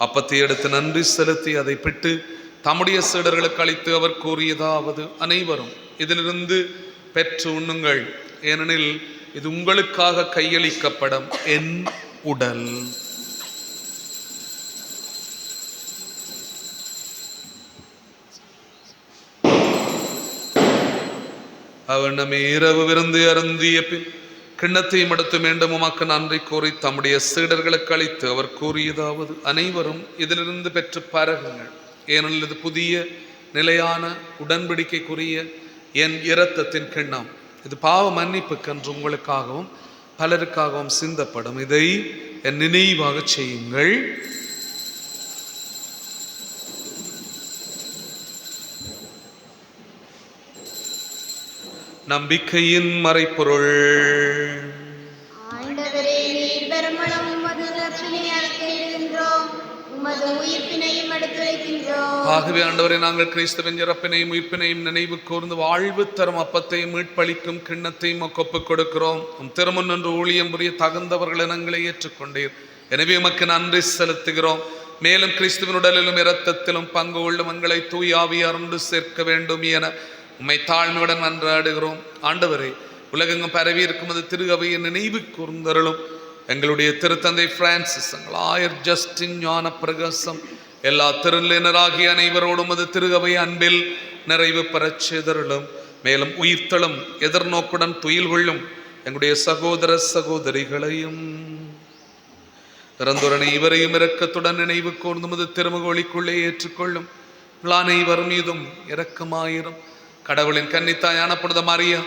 அப்பத்தை எடுத்து நன்றி செலுத்தி அதை பிட்டு தம்முடைய சீடர்களுக்கு அளித்து அவர் கூறியதாவது: அனைவரும் இதிலிருந்து பெற்று உண்ணுங்கள், ஏனெனில் இது உங்களுக்காக கையளிக்கப்படும் என் உடல். அவர் நம்மை இரவு விருந்து அருந்திய பின் கிண்ணத்தையும் எடுத்து மீண்டும் உமக்கு நன்றி கூறி தம்முடைய சீடர்களுக்கு அளித்து அவர் கூறியதாவது: அனைவரும் இதிலிருந்து பெற்று பருகுங்கள், ஏனெனில் இது புதிய நிலையான உடன்படிக்கைக்குரிய என் இரத்தத்தின் கிண்ணம். இது பாவ மன்னிப்புக்கென்று உங்களுக்காகவும் பலருக்காகவும் சிந்தப்படும். இதை என் நினைவாக செய்யுங்கள். நம்பிக்கையின் மறைப்பொருள். ஆண்டவரே, நீர் பெருமளவும் உமது நற்செயலை அறிக்கையிடுகின்றோம், உமது உயிர்ப்பினையும் எடுத்துரைக்கின்றோம். ஆகவே ஆண்டவரே, நாங்கள் கிறிஸ்துவின் இறப்பினையும் உயிர்ப்பினையும் நினைவு கூர்ந்து வாழ்வு தரும் அப்பத்தையும் மீட்பளிக்கும் கிண்ணத்தையும் ஒப்புக் கொடுக்கிறோம். உம் திருமுன் நின்று ஊழியம் புரிய தகுந்தவர்கள் இனங்களை ஏற்றுக்கொண்டீர். எனவே உமக்கு நன்றி செலுத்துகிறோம். மேலும் கிறிஸ்துவின் உடலிலும் இரத்தத்திலும் பங்கு கொள்ளும் எங்களை தூய ஆவியார் ஒன்று சேர்க்க வேண்டும் என உம்மை தாழ்மையுடன் மன்றாடுகிறோம். ஆண்டவரே, உலகெங்கும் பரவி இருக்கும் அது திரு அவையை நினைவு கூர்ந்தருளும். எங்களுடைய திருத்தந்தை பிரான்சிஸ், எங்கள் ஆயர் ஜஸ்டின், ஞான பிரகாசம், எல்லா திருநிலையினராகிய அனைவரோடும் அது திரு அவை அன்பில் நிறைவு பெறச் செய்தருளும். மேலும் உயிர்த்தலும் எதிர்நோக்குடன் துயில் கொள்ளும் எங்களுடைய சகோதர சகோதரிகளையும் இறந்தோர் அனைவரையும் இரக்கத்துடன் நினைவு கூர்ந்து அது திருமுகொழிக்குள்ளே ஏற்றுக்கொள்ளும். அனைவரும் மீதும் இரக்கமாயிரும். கடவுளின் கன்னித்தாயான புனித மரியா,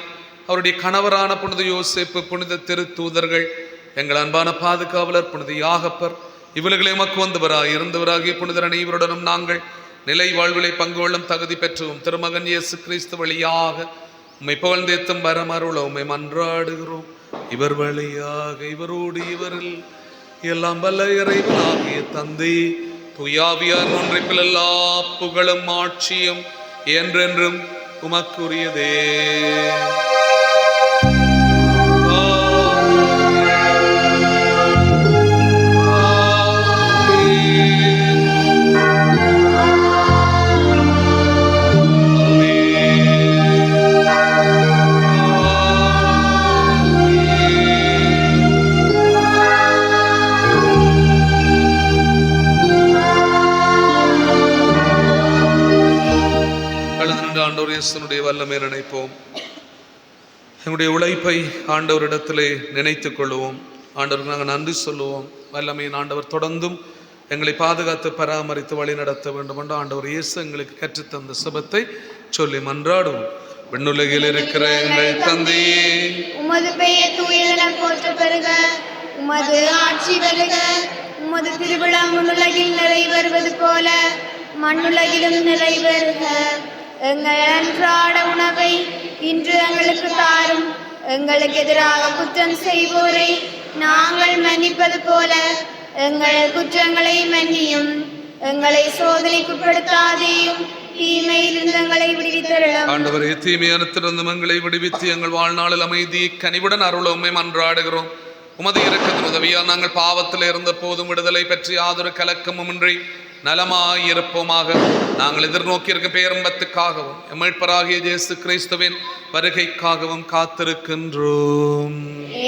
அவருடைய கணவரான புனித யோசேப்பு, புனித திருத்தூதர்கள், எங்கள் அன்பான பாதுகாவலர் புனித யாகப்பர், இவர்களை எமக்கு வந்தவராய் இருந்தவராகிய புனிதர் அனைவருடனும் நாங்கள் நிலை வாழ்விலை பங்கு கொள்ளும் தகுதி பெற்றோம். திருமகன் இயேசு கிறிஸ்து வழியாக உம்மை புகழ்ந்தேத்தும் வரமருள உம்மை மன்றாடுகிறோம். இவர் வழியாக இவரோடு இவரில் எல்லாம் வல்ல இறைவனாகிய தந்தை தூயாவியார் ஒன்றைப்பில் எல்லா புகழும் ஆட்சியும் என்றென்றும் உமக்குரியதே. இயேசுனுடைய வல்லமை நினைப்போம். எங்களுடைய உழைப்பை ஆண்டவரிடத்திலே நினைத்துக் கொள்வோம். ஆண்டவருக்கு நாங்கள் நன்றி சொல்லுவோம். வல்லமையின் ஆண்டவர் தொடர்ந்தும் எங்களை பாதுகாத்து பராமரித்து வழி நடத்த வேண்டும் என்று ஆண்டவர் இயேசு எங்களுக்கு கற்றுத்தந்த சுபத்தை சொல்லி மன்றாடுவோம். விண்ணுலகில் இருக்கிற எங்கள் தந்தையே, உமது பெயர் தூயதென போற்ற பெறுக. உமது ஆட்சி வருக. உமது திருவிழா முன்னுலகில் நிறைவேறுவது போல மண்ணுலகிலும் நிறைவேறுக. எங்கள் அன்றாட உணவை இன்று எங்களுக்கு தாரும். எங்களுக்கு எதிராக குற்றம் செய்வோரை நாங்கள் மன்னிப்பது போல எங்கள் குற்றங்களை மன்னியும். எங்களை சோதனைக்குட்படுத்தாதேயும், தீமையிலிருந்து எங்களை விடுவித்தருளும். ஆண்டவரே, தீமையானத்திலிருந்து எங்களை விடுவித்து எங்கள் வாழ்நாளில் அமைதியை கனிவுடன் அருளவுமே மன்றாடுகிறோம். உமது இரக்கத்தின் உதவியால் நாங்கள் பாவத்தில் இருந்த போதும் விடுதலை பற்றி யாதொரு கலக்கமும் இன்றி நலமாயிருப்போமாக. நாங்கள் எதிர்நோக்கி இருக்க பேரம்பத்துக்காகவும் மீட்பராகிய இயேசு கிறிஸ்துவின் வருகைக்காகவும் காத்திருக்கின்றோம்.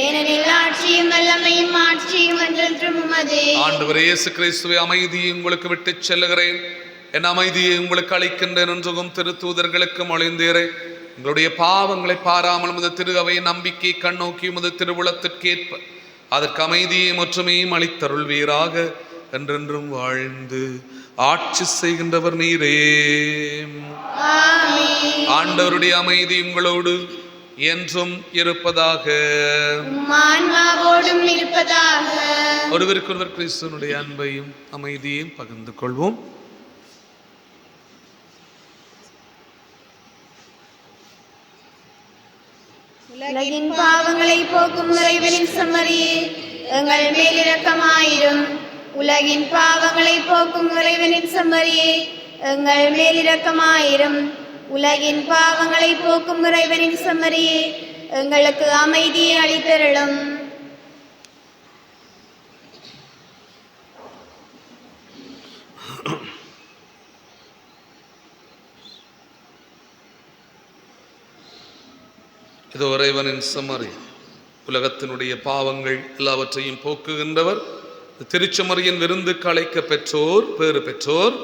ஏனெனில் ஆட்சியும் வல்லமையும் ஆட்சியும் என்றென்றும் உமதே. ஆண்டவர் இயேசு கிறிஸ்துவை அமைதியை உங்களுக்கு விட்டு செல்லுகிறேன், என் அமைதியை உங்களுக்கு அளிக்கின்றேன் என்றும் திருத்தூதர்களுக்கு மொழிந்தீரே. எங்களுடைய பாவங்களை பாராமல் உமது திரு அவையின் நம்பிக்கை கண்ணோக்கி உமது திருவுளத்திற்கேற்ப அதற்கு அமைதியை ஒற்றுமையும் அளித்தருள்வீராக. என்றென்றும் வாழ்ந்து ஆட்சி செய்கின்றவர் நீரே. ஆண்டவருடைய அமைதி உங்களோடு என்றும் இருப்பதாக. ஒருவருக்கொருவர் கிறிஸ்துவனுடைய அன்பையும் அமைதியையும் பகிர்ந்து கொள்வோம். உலகின் பாவங்களை போக்கும் இறைவனின் செம்மறியே, எங்கள் மேல் இரக்கமாயிரும். உலகின் பாவங்களை போக்கும் இறைவனின் செம்மறியே, எங்கள் மேல் இரக்கமாயிரும். உலகின் பாவங்களை போக்கும் இறைவனின் செம்மறியே, எங்களுக்கு அமைதியை அளித்தருளும். இதோ இறைவனின் செம்மறி, உலகத்தினுடைய பாவங்கள் எல்லாவற்றையும் போக்குகின்றவர். திருச்செம்மறியின் விருந்துக்கு அழைக்க பெற்றோர் பேறு பெற்றோர்.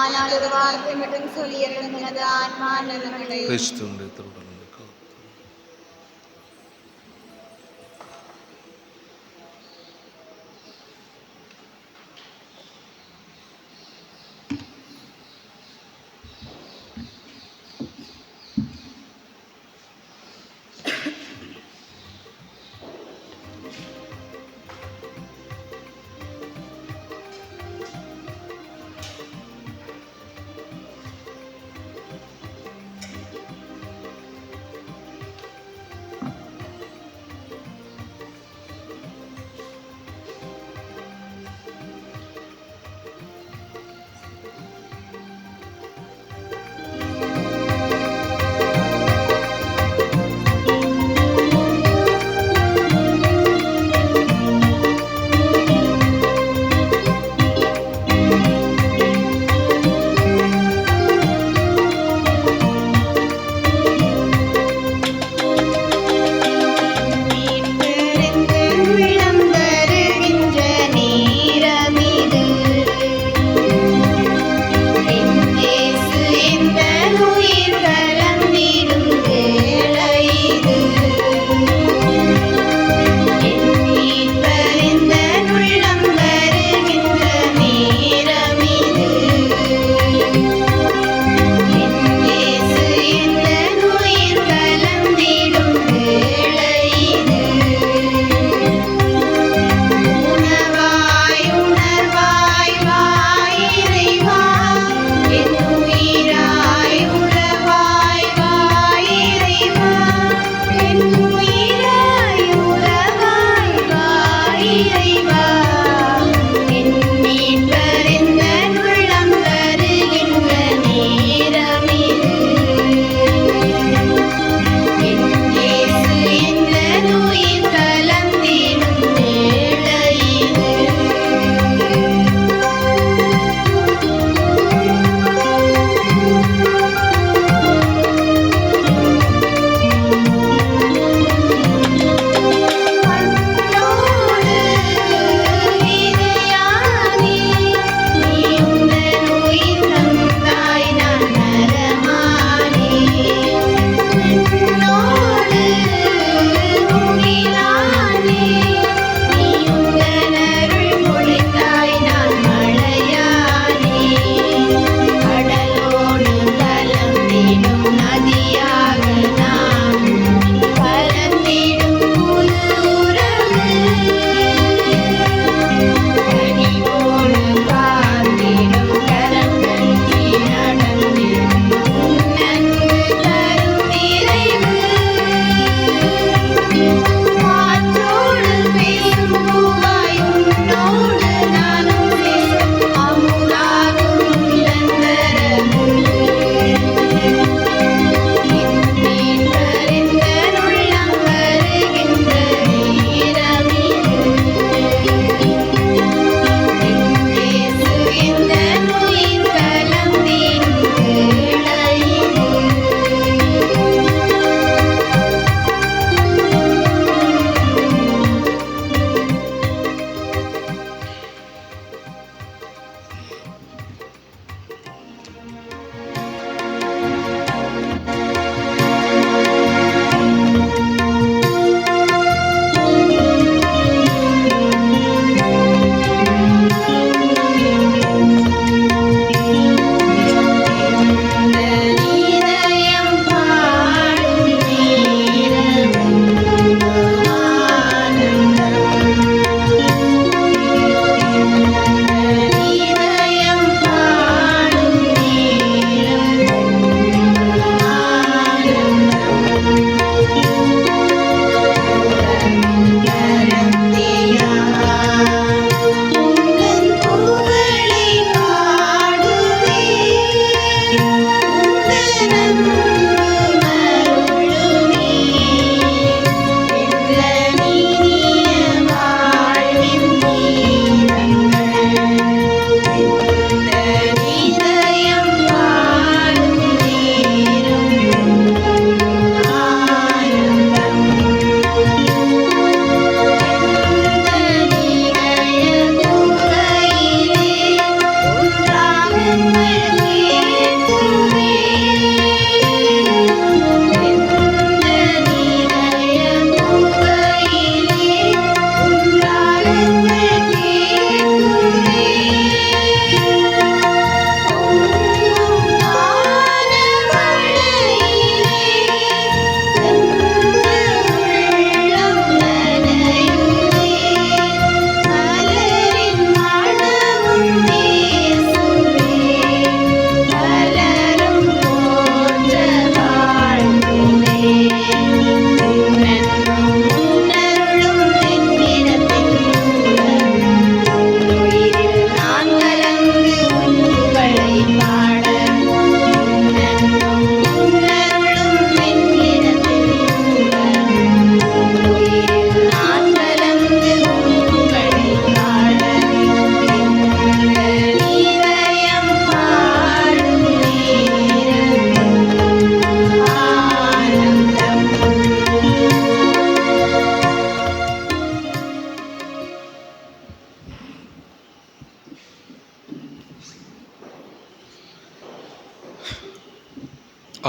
ஆனால் ஒரு வார்த்தை மட்டும் சொல்லி எனது ஆன்மா நலமடையும். கிறிஸ்துவின் திருவுடல்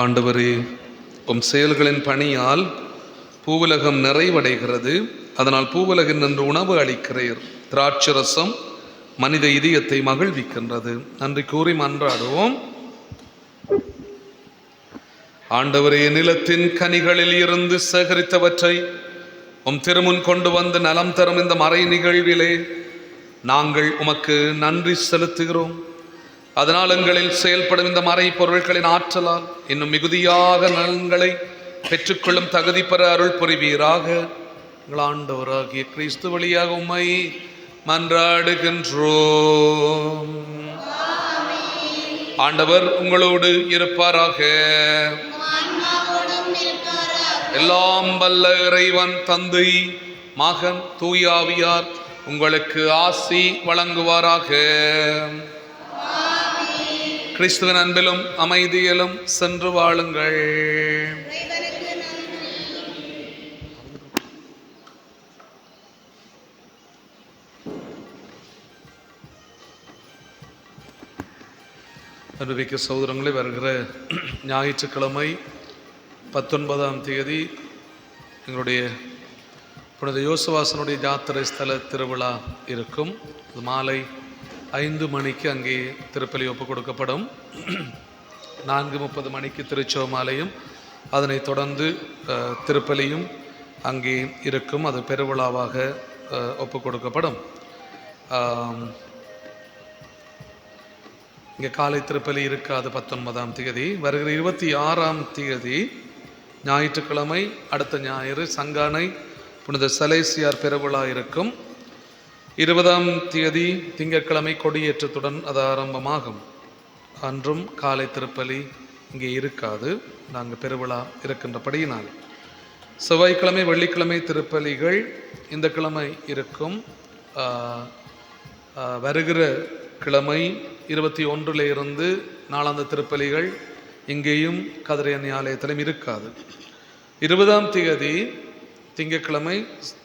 ஆண்டவரே, உம் செயல்களின் பணியால் பூவுலகம் நிறைவடைகிறது. அதனால் பூவுலகின் என்று உணவு அளிக்கிறீர். திராட்சரசம் மனித இதயத்தை மகிழ்விக்கின்றது. நன்றி கூறி மன்றாடுவோம். ஆண்டவரே, நிலத்தின் கனிகளில் இருந்து சேகரித்தவற்றை உம் திருமுன் கொண்டு வந்து நலம் தரும் இந்த மறை நிகழ்விலே நாங்கள் உமக்கு நன்றி செலுத்துகிறோம். அதனால் எங்களில் செயல்படும் இந்த மறை பொருட்களின் ஆற்றலால் இன்னும் மிகுதியாக நலன்களை பெற்றுக்கொள்ளும் தகுதி பெற அருள் புரிவீராக. எங்கள் ஆண்டவராகிய கிறிஸ்து வழியாக உம்மை மன்றாடுகின்றோம். ஆண்டவர் உங்களோடு இருப்பாராக. எல்லாம் வல்ல இறைவன் தந்தை, மகன், தூயாவியார் உங்களுக்கு ஆசி வழங்குவாராக. கிறிஸ்துவின் அன்பிலும் அமைதியிலும் சென்று வாழுங்கள். அன்பிற்குரிய சகோதரங்களே, வருகிற ஞாயிற்றுக்கிழமை 19ஆம் தேதி எங்களுடைய புனித யோசுவாசனுடைய யாத்திரை ஸ்தல திருவிழா இருக்கும். அது மாலை 5 மணிக்கு அங்கே திருப்பலி ஒப்பு கொடுக்கப்படும். 4:30 மணிக்கு திருச்செவமாலையும் அதனைத் தொடர்ந்து திருப்பலியும் அங்கே இருக்கும். அது பெருவிழாவாக ஒப்பு கொடுக்கப்படும். இங்கே காலை திருப்பலி இருக்காது 19ஆம் தேதி. வருகிற 26ஆம் தேதி ஞாயிற்றுக்கிழமை, அடுத்த ஞாயிறு சங்கானை புனித சலேசியார் பெருவிழா இருக்கும். 20ஆம் தேதி திங்கட்கிழமை கொடியேற்றத்துடன் அது ஆரம்பமாகும். அன்றும் காலை திருப்பலி இங்கே இருக்காது, நாங்கள் பெருவிழா இருக்கின்றபடியினால். செவ்வாய்க்கிழமை வெள்ளிக்கிழமை திருப்பலிகள் இந்த கிழமை இருக்கும். வருகிற கிழமை 21 இருந்து நாளாந்த திருப்பலிகள் இங்கேயும் கதிரையன்னை ஆலயத்திலும் இருக்காது. 20ஆம் தேதி திங்கட்கிழமை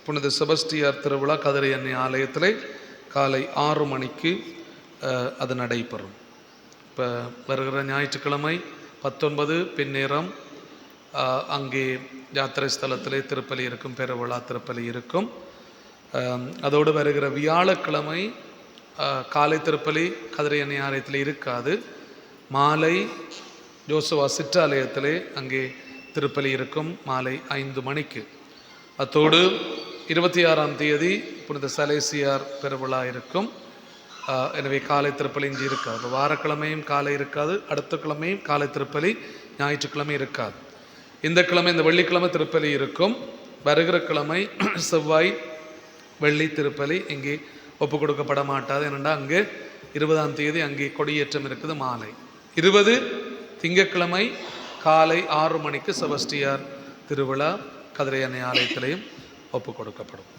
புனித செபஸ்டியார் திருவிழா கதிரையன்னை ஆலயத்தில் காலை 6 மணிக்கு அது நடைபெறும். இப்போ வருகிற ஞாயிற்றுக்கிழமை 19 பின்னேரம் அங்கே யாத்திரை ஸ்தலத்திலே திருப்பலி இருக்கும், பெருவிழா திருப்பலி இருக்கும். அதோடு வருகிற வியாழக்கிழமை காலை திருப்பலி கதிரையன்னை ஆலயத்தில் இருக்காது. மாலை யோசுவா சிற்றாலயத்திலே அங்கே திருப்பலி இருக்கும் மாலை 5 மணிக்கு. அத்தோடு 26ஆம் தேதி புனித சலேசியார் பெருவிழா இருக்கும். எனவே காலை திருப்பலி இங்கே இருக்காது. வாரக்கிழமையும் காலை இருக்காது, அடுத்த கிழமையும் காலை திருப்பலி, ஞாயிற்றுக்கிழமை இருக்காது. இந்த கிழமை, இந்த வெள்ளிக்கிழமை திருப்பலி இருக்கும். வருகிற கிழமை செவ்வாய் வெள்ளி திருப்பலி இங்கே ஒப்பு கொடுக்கப்பட மாட்டாது. ஏனென்றா அங்கே 20ஆம் தேதி அங்கே கொடியேற்றம் இருக்குது மாலை. 20 திங்கட்கிழமை காலை 6 மணிக்கு செபஸ்டியார் திருவிழா கதிரையன்னை ஆலயத்திலையும் ஒப்பு கொடுக்கப்படும்.